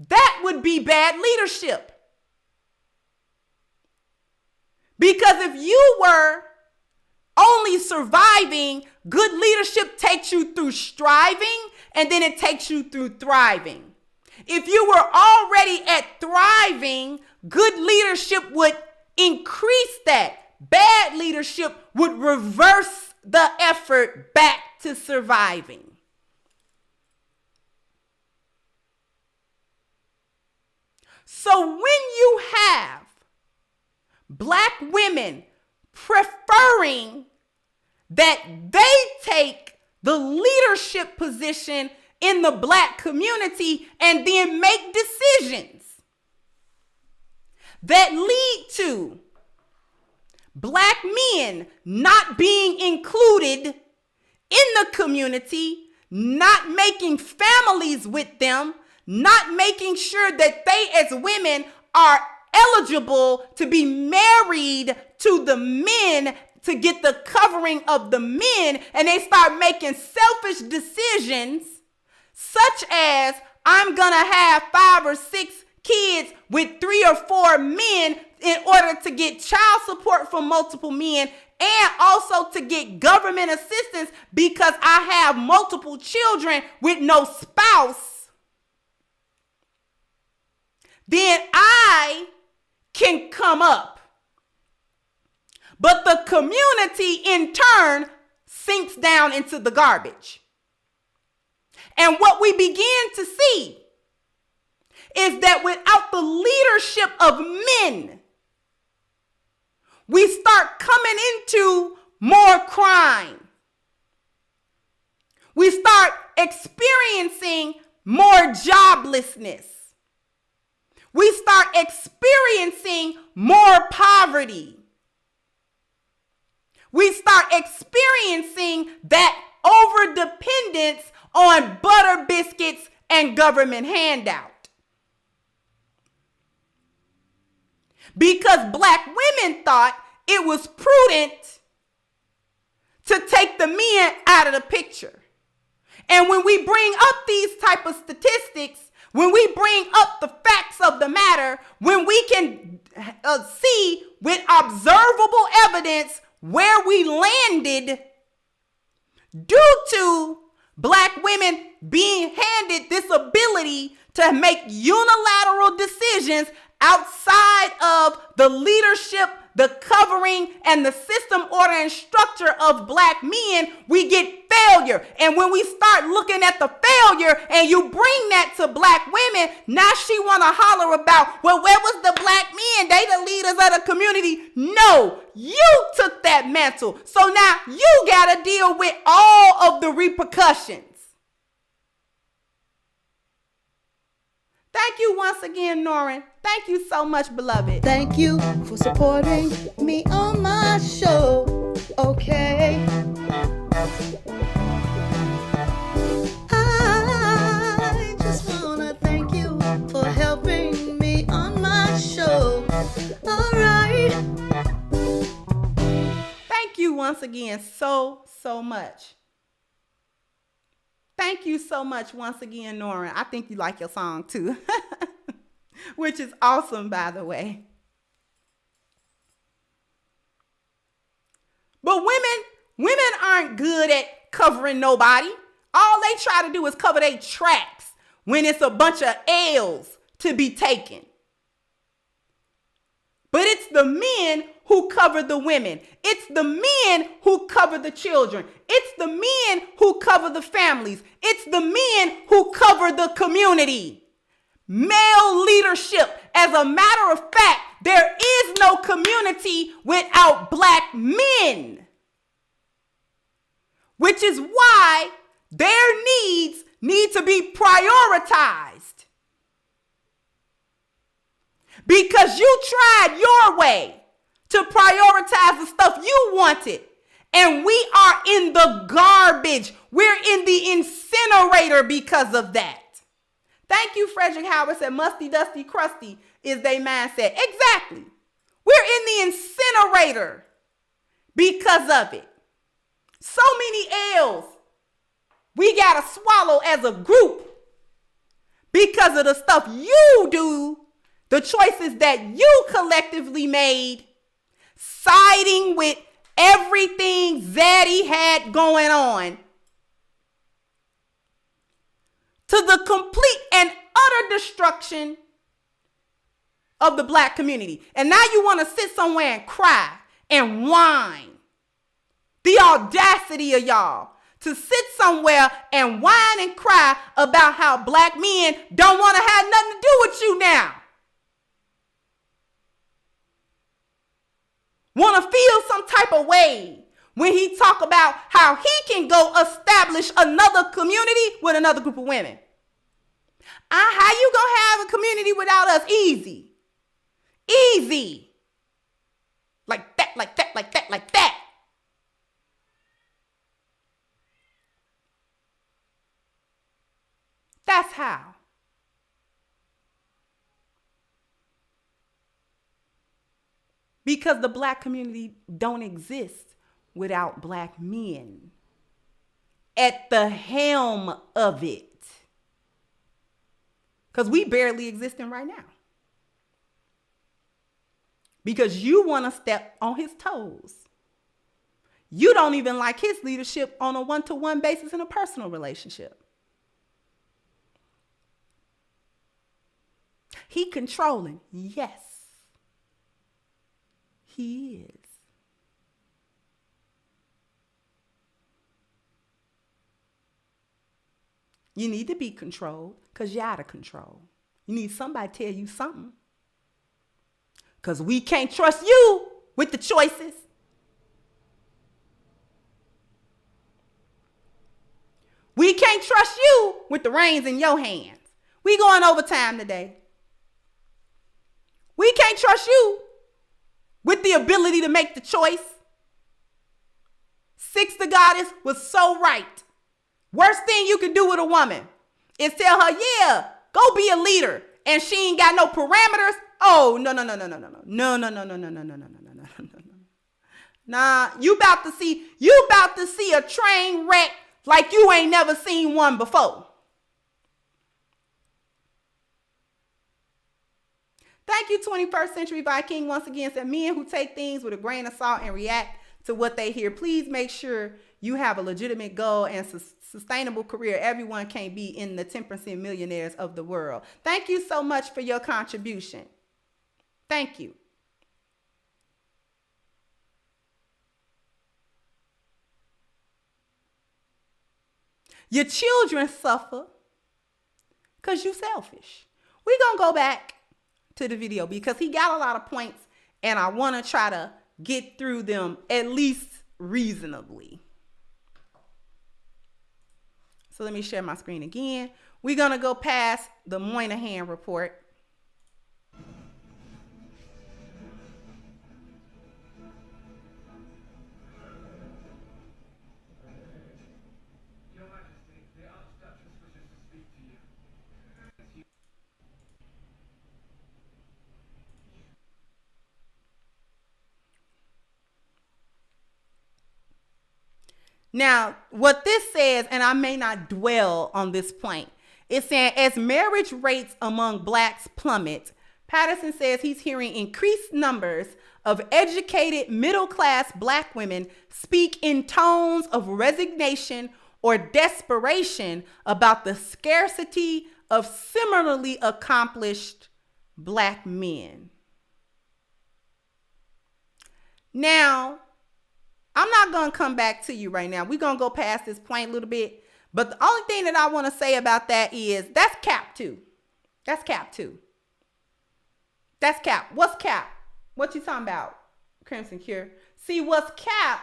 That would be bad leadership. Because if you were only surviving, good leadership takes you through striving and then it takes you through thriving. If you were already at thriving, good leadership would increase that. Bad leadership would reverse the effort back to surviving. So when you have Black women preferring that they take the leadership position in the Black community and then make decisions that lead to Black men not being included in the community, not making families with them, not making sure that they as women are eligible to be married to the men to get the covering of the men, and they start making selfish decisions such as, I'm gonna have 5 or 6 kids with 3 or 4 men in order to get child support from multiple men and also to get government assistance because I have multiple children with no spouse. Then I can come up. But the community in turn sinks down into the garbage. And what we begin to see is that without the leadership of men, we start coming into more crime. We start experiencing more joblessness. We start experiencing more poverty. We start experiencing that overdependence on butter biscuits and government handout. Because Black women thought it was prudent to take the men out of the picture. And when we bring up these type of statistics, when we bring up the facts of the matter, when we can see with observable evidence where we landed due to Black women being handed this ability to make unilateral decisions outside of the leadership, the covering, and the system, order, and structure of Black men, we get failure. And when we start looking at the failure and you bring that to Black women, now she want to holler about, well, where was the Black men? They the leaders of the community. No, you took that mantle. So now you got to deal with all of the repercussions. Thank you once again, Norrin. Thank you so much, beloved. Thank you for supporting me on my show. Okay. I just wanna thank you for helping me on my show. All right. Thank you once again so much. Thank you so much once again, Norrin. I think you like your song too, which is awesome, by the way. But women aren't good at covering nobody. All they try to do is cover their tracks when it's a bunch of L's to be taken. But it's the men who cover the women. It's the men who cover the children. It's the men who cover the families. It's the men who cover the community. Male leadership. As a matter of fact, there is no community without Black men. Which is why their needs need to be prioritized. Because you tried your way to prioritize the stuff you wanted. And we are in the garbage. We're in the incinerator because of that. Thank you, Frederick Howard said, musty, dusty, crusty is their mindset. Exactly. We're in the incinerator because of it. So many L's We got to swallow as a group because of the stuff you do, the choices that you collectively made, siding with everything Zaddy had going on, to the complete and utter destruction of the Black community. And now you want to sit somewhere and cry and whine. The audacity of y'all to sit somewhere and whine and cry about how Black men don't want to have nothing to do with you now. Want to feel some type of way when he talk about how he can go establish another community with another group of women. How you gonna have a community without us? Easy. Easy. Like that, like that, like that, like that. That's how. Because the Black community don't exist without Black men at the helm of it. Because we barely existing right now. Because you want to step on his toes. You don't even like his leadership on a one-to-one basis in a personal relationship. He controlling, yes. He is. You need to be controlled because you're out of control. You need somebody to tell you something. Because we can't trust you with the choices. We can't trust you with the reins in your hands. We going overtime today. We can't trust you with the ability to make the choice. Six the Goddess was so right. Worst thing you can do with a woman is tell her, yeah, go be a leader. And she ain't got no parameters. Oh, no. Nah, you about to see a train wreck like you ain't never seen one before. Thank you, 21st Century Viking. Once again, said men who take things with a grain of salt and react to what they hear. Please make sure you have a legitimate goal and sustainable career. Everyone can't be in the 10% millionaires of the world. Thank you so much for your contribution. Thank you. Your children suffer because you're selfish. We're going to go back to the video because he got a lot of points and I want to try to get through them at least reasonably. So let me share my screen again. We're going to go past the Moynihan report. Now, what this says, and I may not dwell on this point, it's saying as marriage rates among Blacks plummet, Patterson says he's hearing increased numbers of educated middle-class Black women speak in tones of resignation or desperation about the scarcity of similarly accomplished Black men. Now, I'm not going to come back to you right now. We're going to go past this point a little bit. But the only thing that I want to say about that is that's cap too. That's cap too. That's cap. What's cap? What you talking about, Crimson Cure? See, what's cap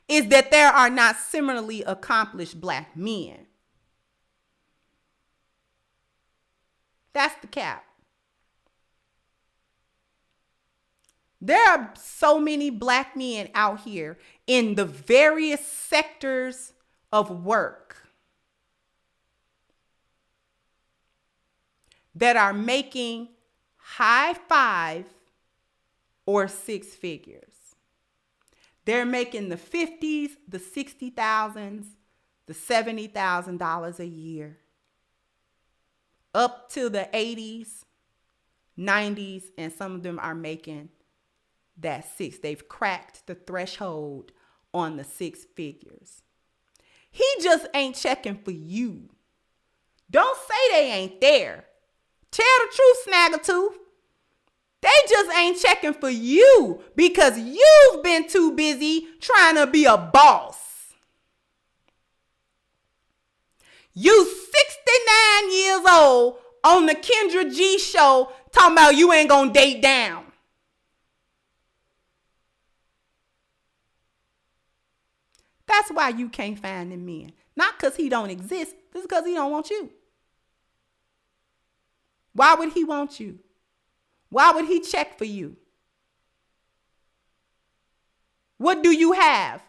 is that there are not similarly accomplished Black men. That's the cap. There are so many Black men out here in the various sectors of work that are making high 5 or 6 figures, They're making the 50s, the 60,000s, the $70,000 a year, up to the 80s, 90s, and some of them are making that six. They've cracked the threshold on the six figures. He just ain't checking for you. Don't say they ain't there. Tell the truth, Snaggletooth. They just ain't checking for you because you've been too busy trying to be a boss. You 69 years old on the Kendra G show talking about you ain't gonna date down. That's why you can't find them men. Not because he don't exist. This is because he don't want you. Why would he want you? Why would he check for you? What do you have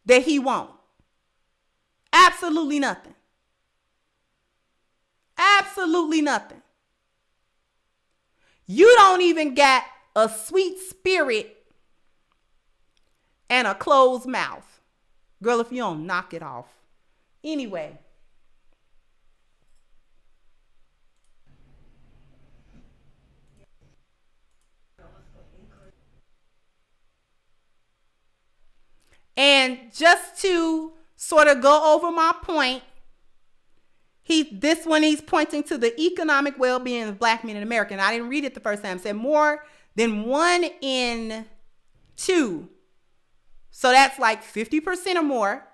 that he won't? Absolutely nothing. Absolutely nothing. You don't even got a sweet spirit and a closed mouth. Girl, if you don't knock it off. Anyway. And just to sort of go over my point, he's pointing to the economic well-being of Black men in America. And I didn't read it the first time. It said more than 1 in 2. So that's like 50% or more.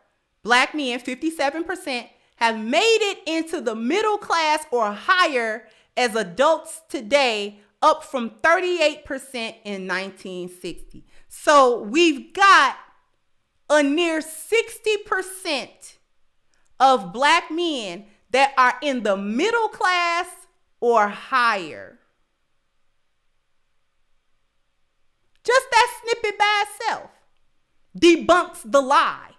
Black men, 57%, have made it into the middle class or higher as adults today, up from 38% in 1960. So we've got a near 60% of Black men that are in the middle class or higher. Just that snippet by itself debunks the lie.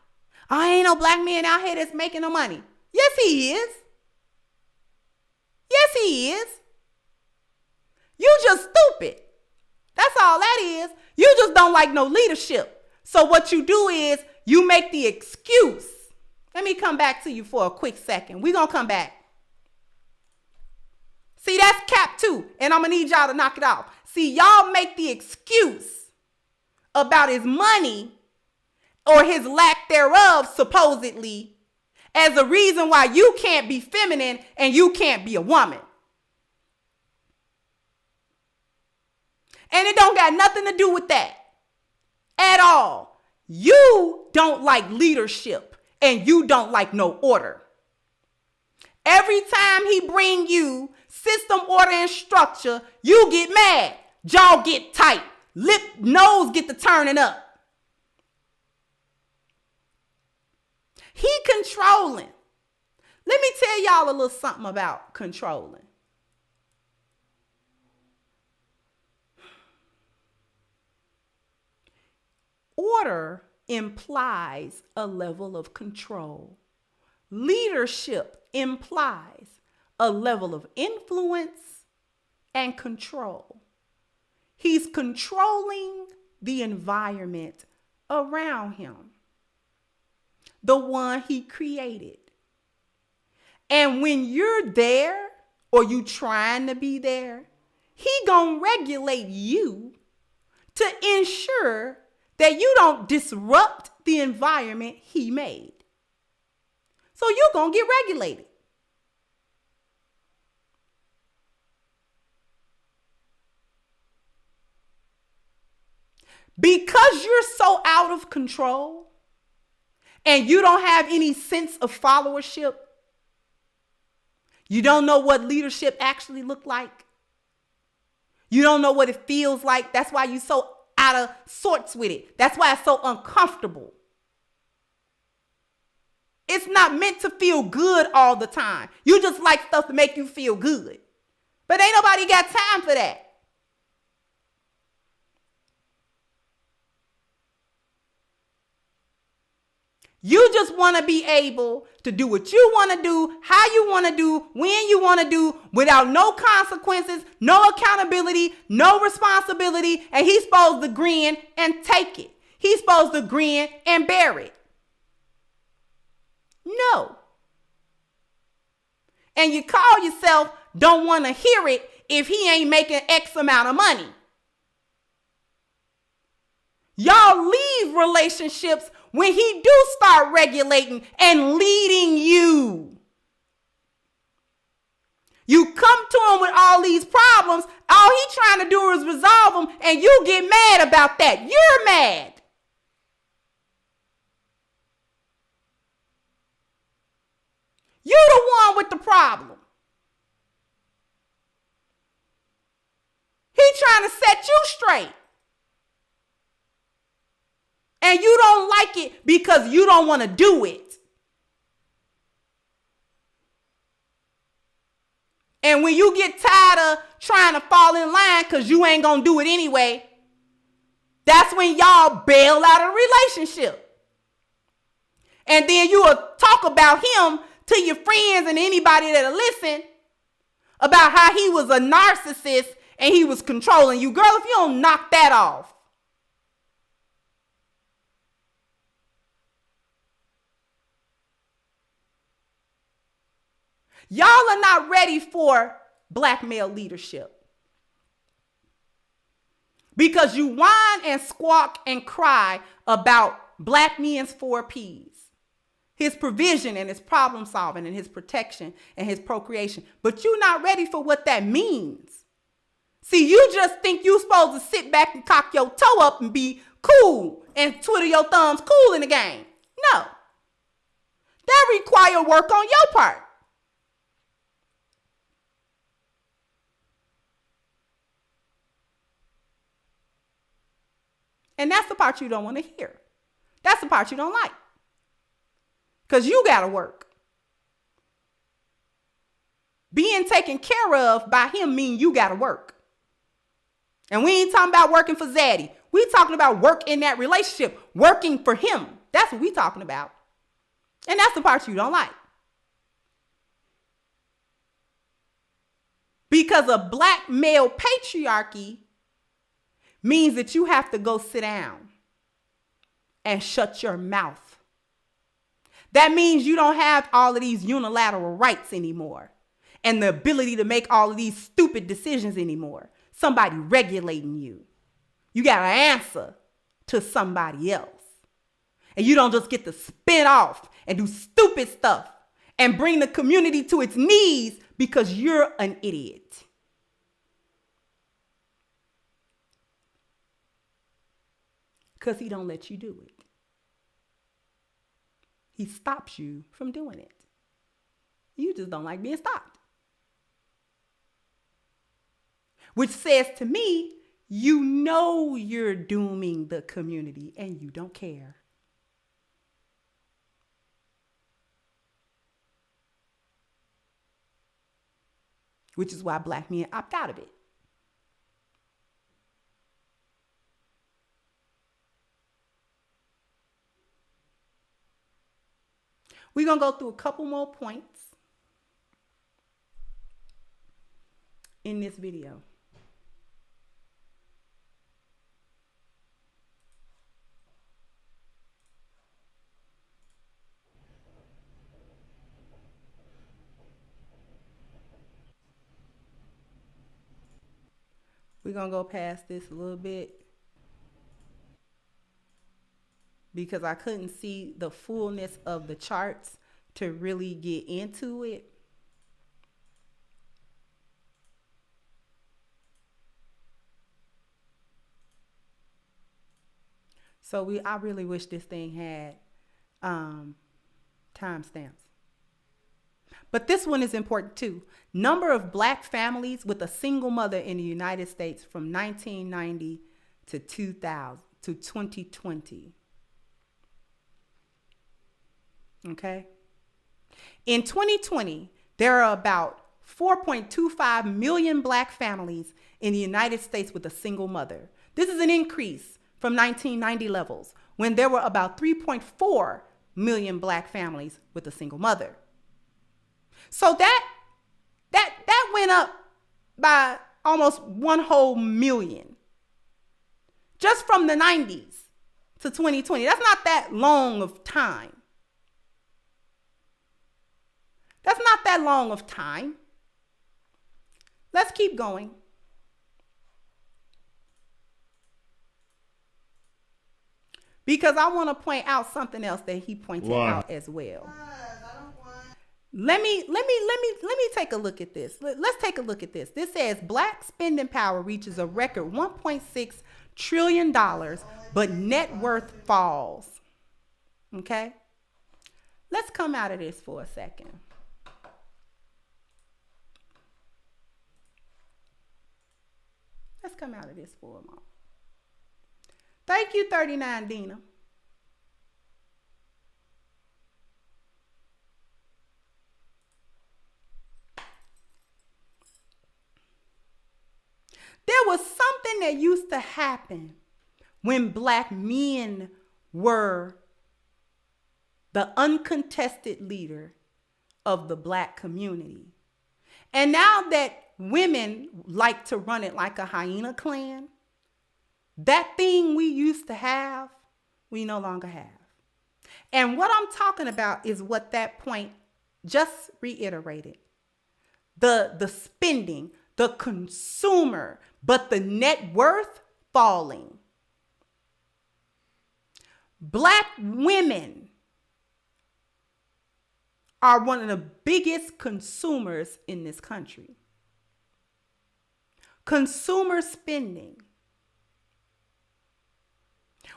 I ain't no Black man out here that's making no money. Yes, he is. Yes, he is. You just stupid. That's all that is. You just don't like no leadership. So what you do is you make the excuse. Let me come back to you for a quick second. We're going to come back. See, that's cap 2. And I'm going to need y'all to knock it off. See, y'all make the excuse about his money or his lack thereof, supposedly, as a reason why you can't be feminine and you can't be a woman. And it don't got nothing to do with that at all. You don't like leadership and you don't like no order. Every time he bring you system, order, and structure, you get mad. Jaw get tight. Nose get to turning up. He controlling. Let me tell y'all a little something about controlling. Order implies a level of control. Leadership implies a level of influence and control. He's controlling the environment around him, the one he created. And when you're there or you trying to be there, he gonna regulate you to ensure that you don't disrupt the environment he made. So you're going to get regulated. Because you're so out of control and you don't have any sense of followership, you don't know what leadership actually look like. You don't know what it feels like. That's why you're so out of sorts with it. That's why it's so uncomfortable. It's not meant to feel good all the time. You just like stuff to make you feel good. But ain't nobody got time for that. You just want to be able to do what you want to do, how you want to do, when you want to do, without no consequences, no accountability, no responsibility, and he's supposed to grin and take it. he's supposed to grin and bear it. No. And you call yourself don't want to hear it if he ain't making X amount of money. Y'all leave relationships when he do start regulating and leading you. You come to him with all these problems. All he trying to do is resolve them, and you get mad about that. You're mad. You're the one with the problem. He trying to set you straight. And you don't like it because you don't want to do it. And when you get tired of trying to fall in line because you ain't going to do it anyway, that's when y'all bail out of a relationship. And then you will talk about him to your friends and anybody that'll listen about how he was a narcissist and he was controlling you. Girl, if you don't knock that off. Y'all are not ready for black male leadership. Because you whine and squawk and cry about black men's 4 Ps. His provision and his problem solving and his protection and his procreation. But you're not ready for what that means. See, you just think you're supposed to sit back and cock your toe up and be cool and twiddle your thumbs cool in the game. No. That requires work on your part. And that's the part you don't want to hear. That's the part you don't like. Because you got to work. Being taken care of by him means you got to work. And we ain't talking about working for Zaddy. We talking about work in that relationship. Working for him. That's what we talking about. And that's the part you don't like. Because a black male patriarchy means that you have to go sit down and shut your mouth. That means you don't have all of these unilateral rights anymore and the ability to make all of these stupid decisions anymore. Somebody regulating you. You got to answer to somebody else. And you don't just get to spin off and do stupid stuff and bring the community to its knees because you're an idiot. Because he don't let you do it. He stops you from doing it. You just don't like being stopped. Which says to me, you know you're dooming the community and you don't care. Which is why black men opt out of it. We're going to go through a couple more points in this video. We're going to go past this a little bit because I couldn't see the fullness of the charts to really get into it. So I really wish this thing had timestamps. But this one is important too. Number of black families with a single mother in the United States from 1990 to 2000 to 2020. Okay. In 2020, there are about 4.25 million black families in the United States with a single mother. This is an increase from 1990 levels when there were about 3.4 million black families with a single mother. So that went up by almost 1 whole million just from the 90s to 2020. That's not that long of time. That's not that long of time. Let's keep going. Because I want to point out something else that he pointed out as well. Let me take a look at this. Let's take a look at this. This says black spending power reaches a record $1.6 trillion, but net worth falls. Okay? Let's come out of this for a second. Let's come out of this for a moment. Thank you, 39 Dina. There was something that used to happen when black men were the uncontested leader of the black community. And now that women like to run it like a hyena clan, that thing we used to have, we no longer have. And what I'm talking about is what that point just reiterated. The spending, the consumer, but the net worth falling. Black women are one of the biggest consumers in this country. Consumer spending.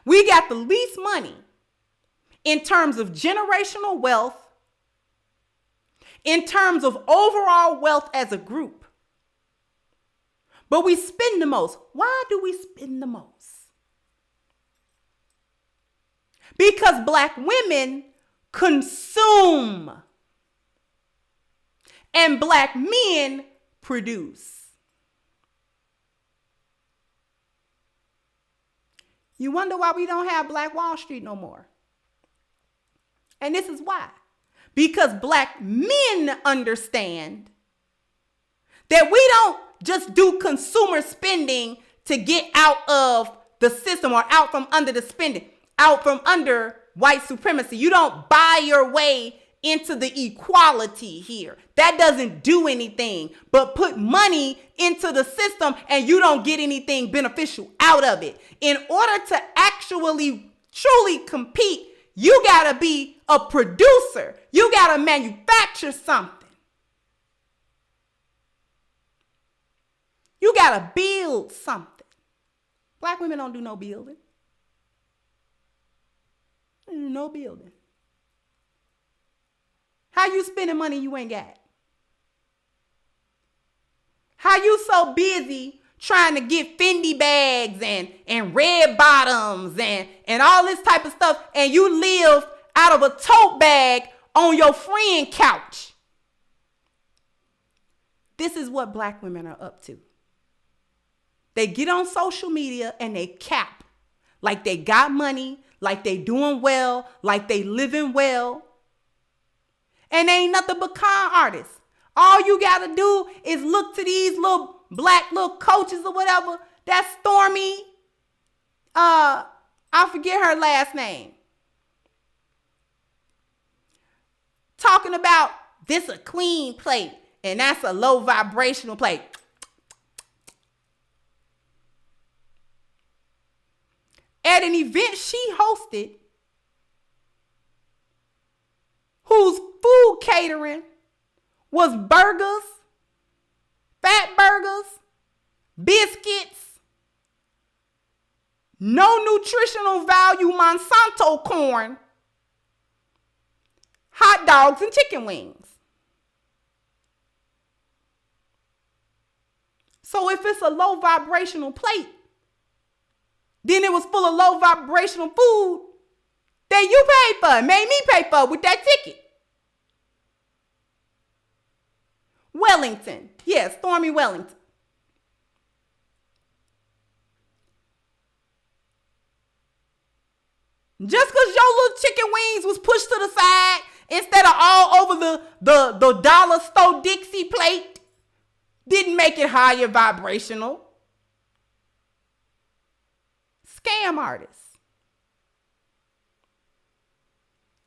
We got the least money in terms of generational wealth, in terms of overall wealth as a group. But we spend the most. Why do we spend the most? Because black women consume and black men produce. You wonder why we don't have Black Wall Street no more. And this is why. Because black men understand that we don't just do consumer spending to get out of the system or out from under the spending, out from under white supremacy. You don't buy your way into the equality here. That doesn't do anything but put money into the system and you don't get anything beneficial out of it. In order to actually truly compete, you gotta be a producer. You gotta manufacture something. You gotta build something. Black women don't do no building. They do no building. How you spending money you ain't got? How you so busy trying to get Fendi bags and red bottoms and all this type of stuff, and you live out of a tote bag on your friend couch? This is what black women are up to. They get on social media and they cap like they got money, like they doing well, like they living well. And they ain't nothing but con artists. All you got to do is look to these little black little coaches or whatever. That's Stormy. I forget her last name. Talking about this a clean plate and that's a low vibrational plate. At an event she hosted, whose food catering was burgers, fat burgers, biscuits, no nutritional value Monsanto corn, hot dogs, and chicken wings. So if it's a low vibrational plate, then it was full of low vibrational food that you paid for, made me pay for with that ticket. Wellington. Yes, Stormy Wellington. Just because your little chicken wings was pushed to the side instead of all over the dollar store Dixie plate didn't make it higher vibrational. Scam artists.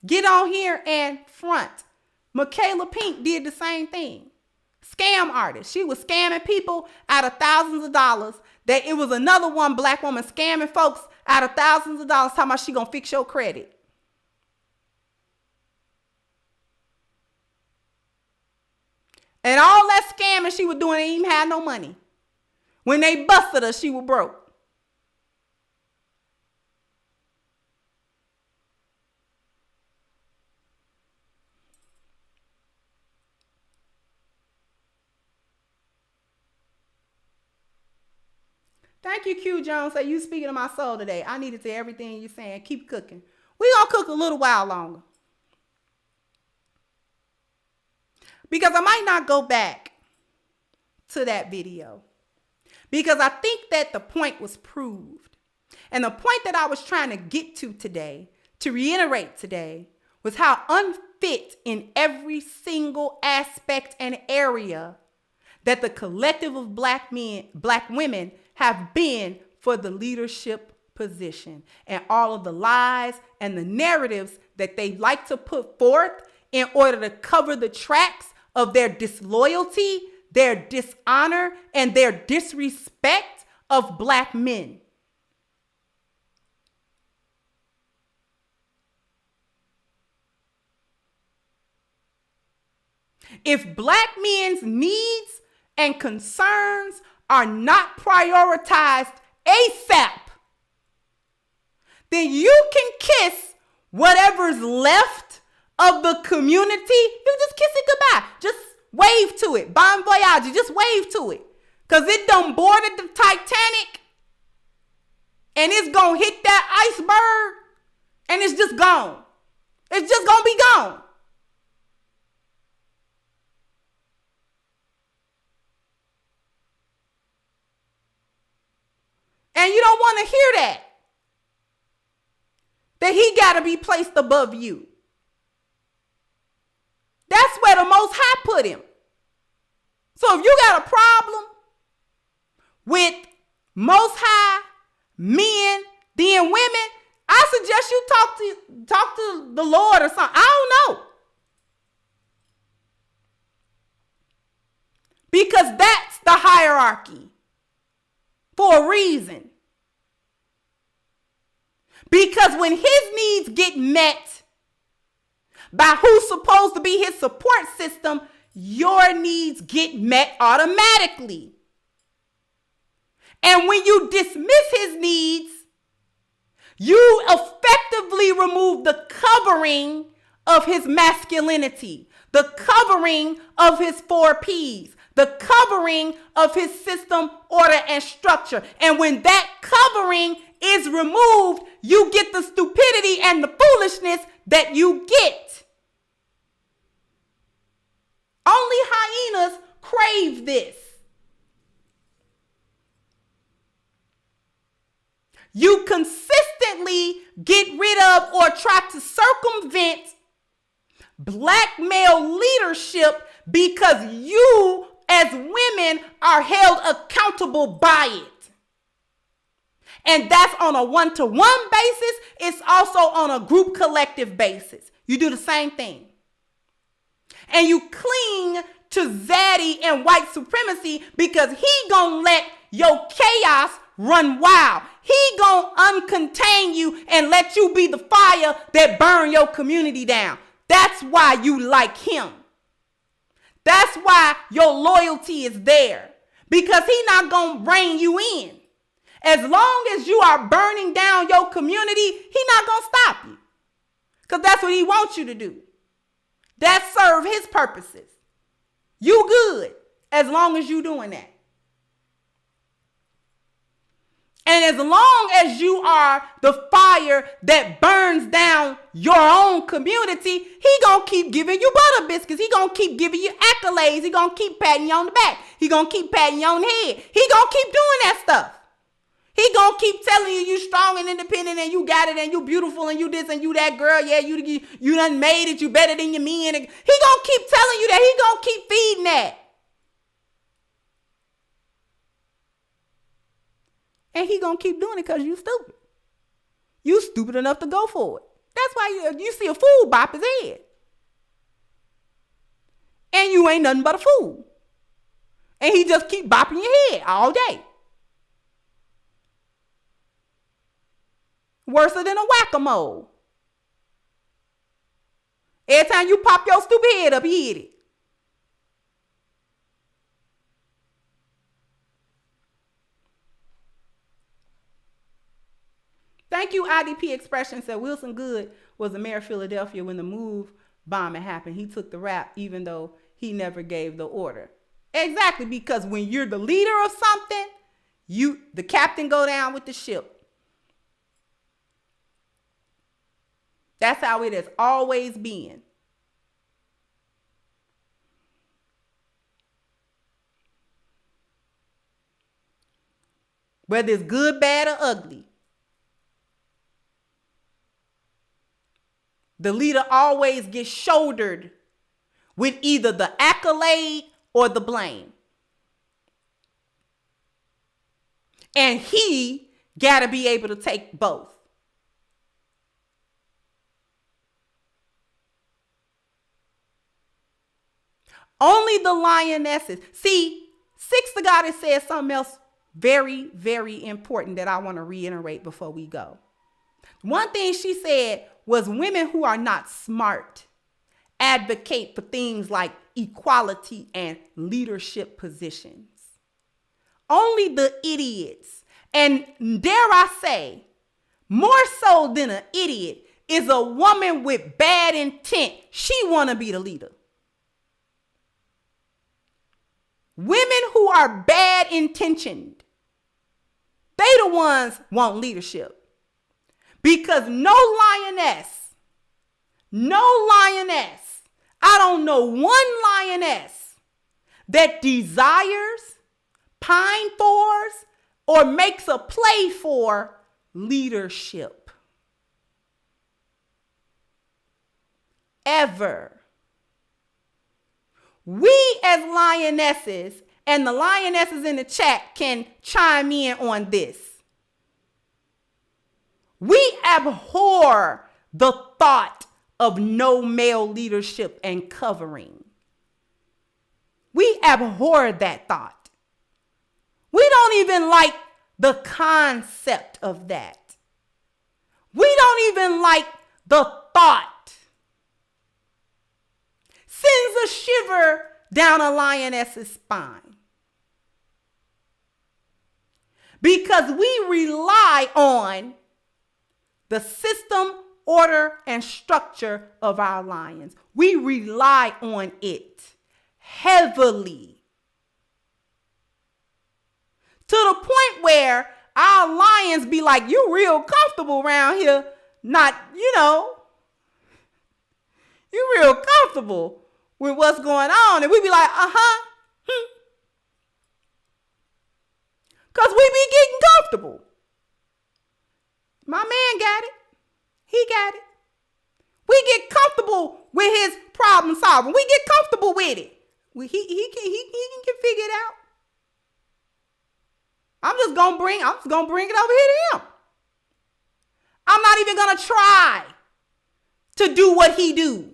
get on here and front. Michaela Pink did the same thing. Scam artist. She was scamming people out of thousands of dollars. That it was another one black woman scamming folks out of thousands of dollars, talking about she gonna fix your credit. And all that scamming she was doing, ain't even had no money. When they busted her, she was broke. Thank you, Q Jones. Say you speaking to my soul today. I needed to hear everything you're saying. Keep cooking. We gonna cook a little while longer. Because I might not go back to that video. Because I think that the point was proved. And the point that I was trying to get to today, to reiterate today, was how unfit in every single aspect and area that the collective of black men, black women have been for the leadership position, and all of the lies and the narratives that they like to put forth in order to cover the tracks of their disloyalty, their dishonor, and their disrespect of black men. If black men's needs and concerns are not prioritized ASAP, then you can kiss whatever's left of the community. You just kiss it goodbye. Just wave to it. Bon voyage. Just wave to it. Because it done boarded the Titanic. And it's going to hit that iceberg. And it's just gone. It's just going to be gone. And you don't want to hear that. That he got to be placed above you. That's where the Most High put him. So if you got a problem with Most High, men, then women, I suggest you talk to the Lord or something. I don't know. Because that's the hierarchy. For a reason. Because when his needs get met by who's supposed to be his support system, your needs get met automatically. And when you dismiss his needs, you effectively remove the covering of his masculinity, the covering of his 4 Ps, the covering of his system, order, and structure. And when that covering is removed, you get the stupidity and the foolishness that you get. Only hyenas crave this. You consistently get rid of or try to circumvent black male leadership because you as women are held accountable by it. And that's on a one-to-one basis. It's also on a group collective basis. You do the same thing. And you cling to zaddy and white supremacy because he gonna let your chaos run wild. He gonna uncontain you and let you be the fire that burn your community down. That's why you like him. That's why your loyalty is there. Because he's not going to rein you in. As long as you are burning down your community, he's not going to stop you. Because that's what he wants you to do. That serve his purposes. You good as long as you doing that. And as long as you are the fire that burns down your own community, he gonna keep giving you butter biscuits. He gonna keep giving you accolades. He gonna keep patting you on the back. He gonna keep patting you on the head. He gonna keep doing that stuff. He gonna keep telling you strong and independent and you got it and you beautiful and you this and you that girl. Yeah, you done made it. You better than your men. He gonna keep telling you that. He gonna keep feeding that. And he gonna keep doing it because you stupid. You stupid enough to go for it. That's why you see a fool bop his head. And you ain't nothing but a fool. And he just keep bopping your head all day. Worse than a whack-a-mole. Every time you pop your stupid head up, he hit it. Thank you, IDP Expression said Wilson Good was the mayor of Philadelphia when the move bombing happened. He took the rap even though he never gave the order. Exactly, because when you're the leader of something, the captain go down with the ship. That's how it has always been. Whether it's good, bad, or ugly, the leader always gets shouldered with either the accolade or the blame. And he got to be able to take both. Only the lionesses. See, Six the Goddess said something else very, very important that I want to reiterate before we go. One thing she said was women who are not smart advocate for things like equality and leadership positions. Only the idiots, and dare I say, more so than an idiot, is a woman with bad intent. She want to be the leader. Women who are bad intentioned, they the ones want leadership. Because no lioness, I don't know one lioness that desires, pine for, or makes a play for leadership. Ever. We as lionesses, and the lionesses in the chat can chime in on this. We abhor the thought of no male leadership and covering. We abhor that thought. We don't even like the concept of that. We don't even like the thought. Sends a shiver down a lioness's spine. Because we rely on the system, order, and structure of our lions. We rely on it heavily. To the point where our lions be like, you real comfortable around here. Not, you real comfortable with what's going on. And we be like, because we be getting comfortable. My man got it. He got it. We get comfortable with his problem solving. We get comfortable with it. He can figure it out. I'm just gonna bring it over here to him. I'm not even gonna try to do what he do.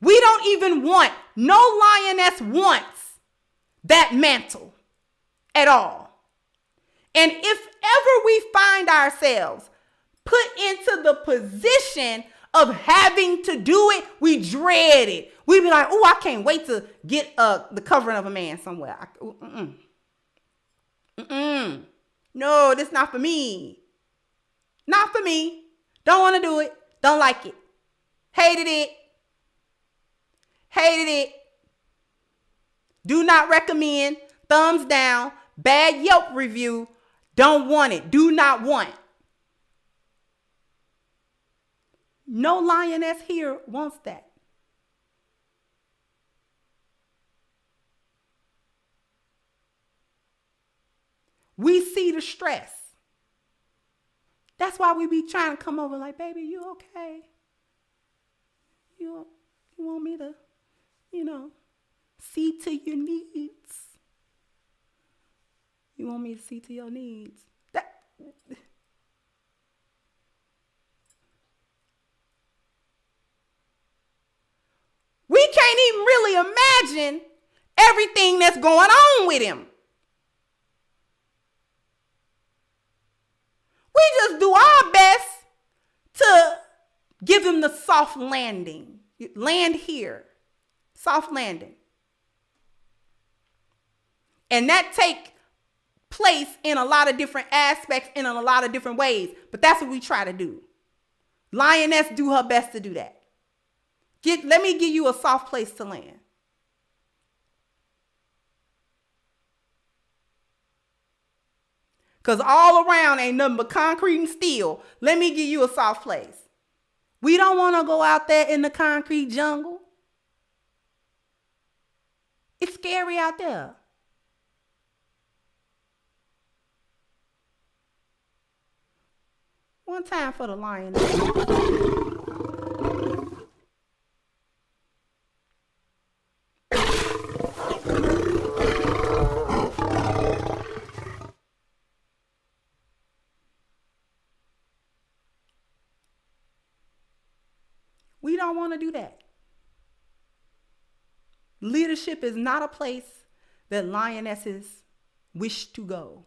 We don't even want, no lioness wants that mantle at all. And if ever we find ourselves put into the position of having to do it, we dread it. We be like, oh, I can't wait to get the covering of a man somewhere. No, this not for me. Not for me. Don't want to do it. Don't like it. Hated it. Hated it. Do not recommend. Thumbs down. Bad Yelp review. Don't want it. Do not want. No lioness here wants that. We see the stress. That's why we be trying to come over like, baby, you okay? You want me to, see to your needs? You want me to see to your needs? even really imagine everything that's going on with him. We just do our best to give him the soft landing. Land here. Soft landing. And that take place in a lot of different aspects and in a lot of different ways. But that's what we try to do. Lioness do her best to do that. Let me give you a soft place to land. Because all around ain't nothing but concrete and steel. Let me give you a soft place. We don't want to go out there in the concrete jungle. It's scary out there. One time for the Lioness. We don't want to do that. Leadership is not a place that lionesses wish to go.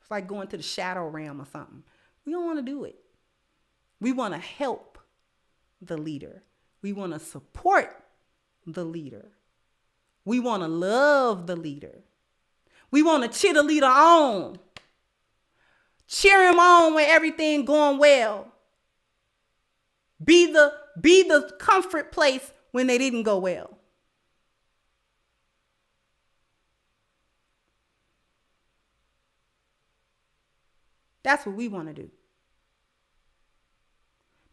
It's like going to the shadow realm or something. We don't want to do it. We want to help the leader. We want to support the leader. We want to love the leader. We want to cheer the leader on. Cheer him on when everything going well. Be the comfort place when they didn't go well. That's what we want to do.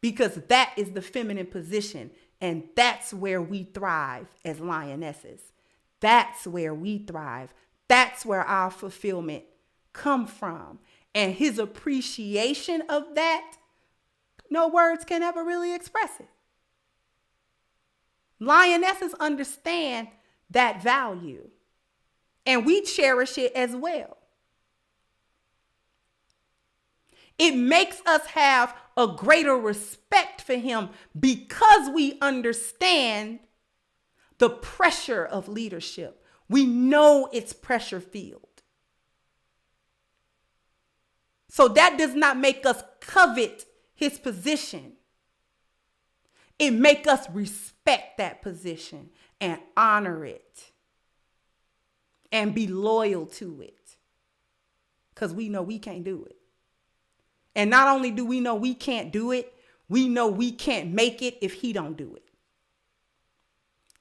Because that is the feminine position. And that's where we thrive as lionesses. That's where we thrive. That's where our fulfillment come from. And his appreciation of that, no words can ever really express it. Lionesses understand that value. And we cherish it as well. It makes us have a greater respect for him because we understand the pressure of leadership. We know it's pressure filled. So that does not make us covet his position. It makes us respect that position and honor it and be loyal to it because we know we can't do it. And not only do we know we can't do it, we know we can't make it if he don't do it.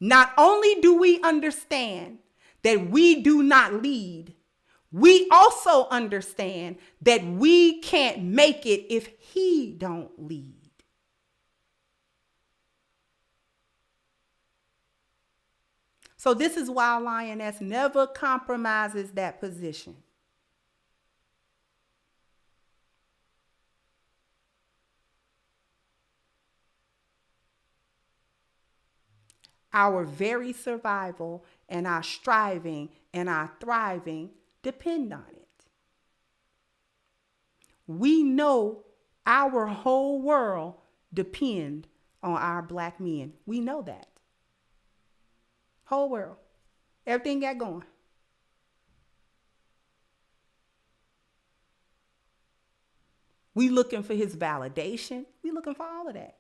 Not only do we understand that we do not lead, we also understand that we can't make it if he don't lead. So this is why Lioness never compromises that position. Our very survival and our striving and our thriving depend on it. We know our whole world depends on our black men. We know that. Whole world. Everything got going. We looking for his validation. We looking for all of that.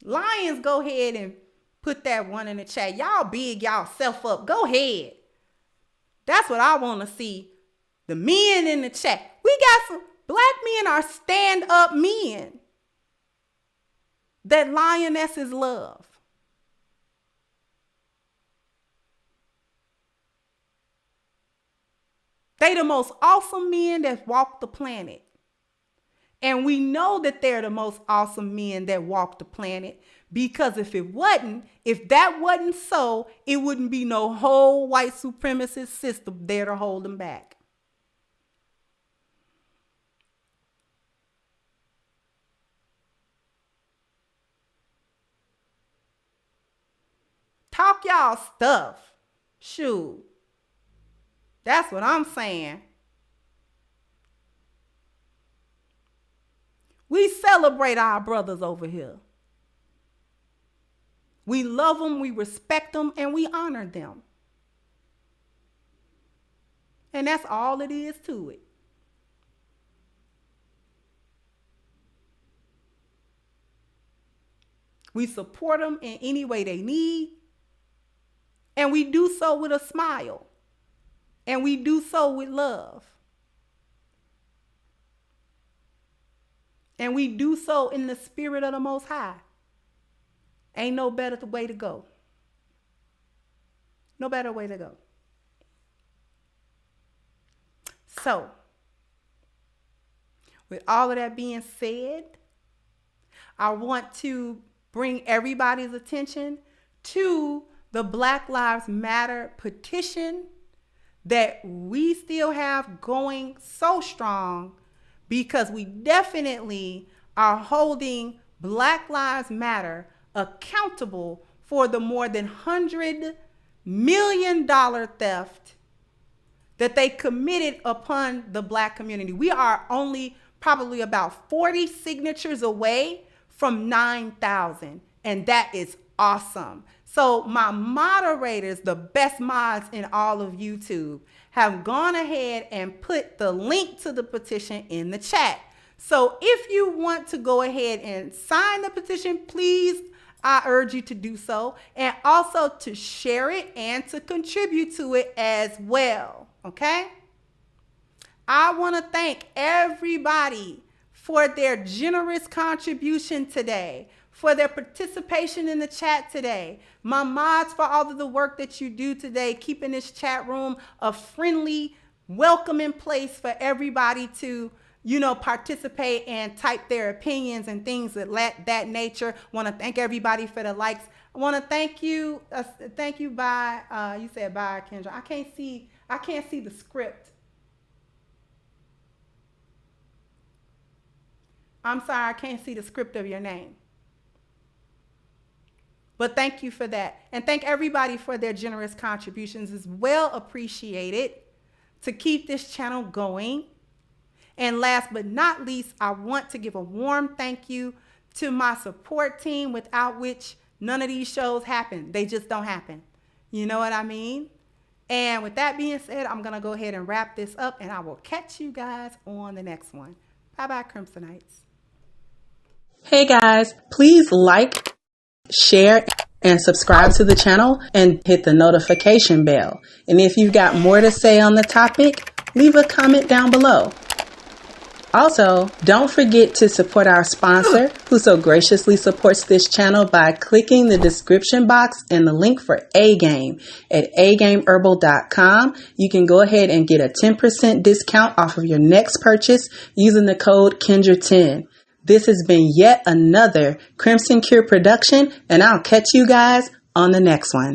Lions, go ahead and put that one in the chat. Y'all big y'all self up. Go ahead. That's what I want to see. The men in the chat. We got some black men are stand-up men that lionesses love. They the most awesome men that walk the planet. And we know that they're the most awesome men that walk the planet because if that wasn't so, it wouldn't be no whole white supremacist system there to hold them back. y'all stuff. Shoot. That's what I'm saying. We celebrate our brothers over here. We love them, we respect them, and we honor them. And that's all it is to it. We support them in any way they need. And we do so with a smile. And we do so with love. And we do so in the spirit of the Most High. Ain't no better way to go. No better way to go. So, with all of that being said, I want to bring everybody's attention to the Black Lives Matter petition that we still have going so strong, because we definitely are holding Black Lives Matter accountable for the more than $100 million theft that they committed upon the Black community. We are only probably about 40 signatures away from 9,000, and that is awesome. So my moderators, the best mods in all of YouTube, have gone ahead and put the link to the petition in the chat. So if you want to go ahead and sign the petition, please, I urge you to do so, and also to share it and to contribute to it as well, okay? I want to thank everybody for their generous contribution today, for their participation in the chat today. My mods, for all of the work that you do today, keeping this chat room a friendly, welcoming place for everybody to, participate and type their opinions and things of that nature. Want to thank everybody for the likes. I want to thank you. Thank you, bye. You said bye, Kendra. I can't see the script. I'm sorry, I can't see the script of your name. But thank you for that. And thank everybody for their generous contributions. It's well appreciated to keep this channel going. And last but not least, I want to give a warm thank you to my support team, without which none of these shows happen. They just don't happen. You know what I mean? And with that being said, I'm going to go ahead and wrap this up, and I will catch you guys on the next one. Bye-bye, Crimsonites. Hey guys, please like, share, and subscribe to the channel and hit the notification bell. And if you've got more to say on the topic, leave a comment down below. Also, don't forget to support our sponsor, who so graciously supports this channel by clicking the description box and the link for A-Game at agameherbal.com. You can go ahead and get a 10% discount off of your next purchase using the code Kendra10. This has been yet another Crimson Cure production, and I'll catch you guys on the next one.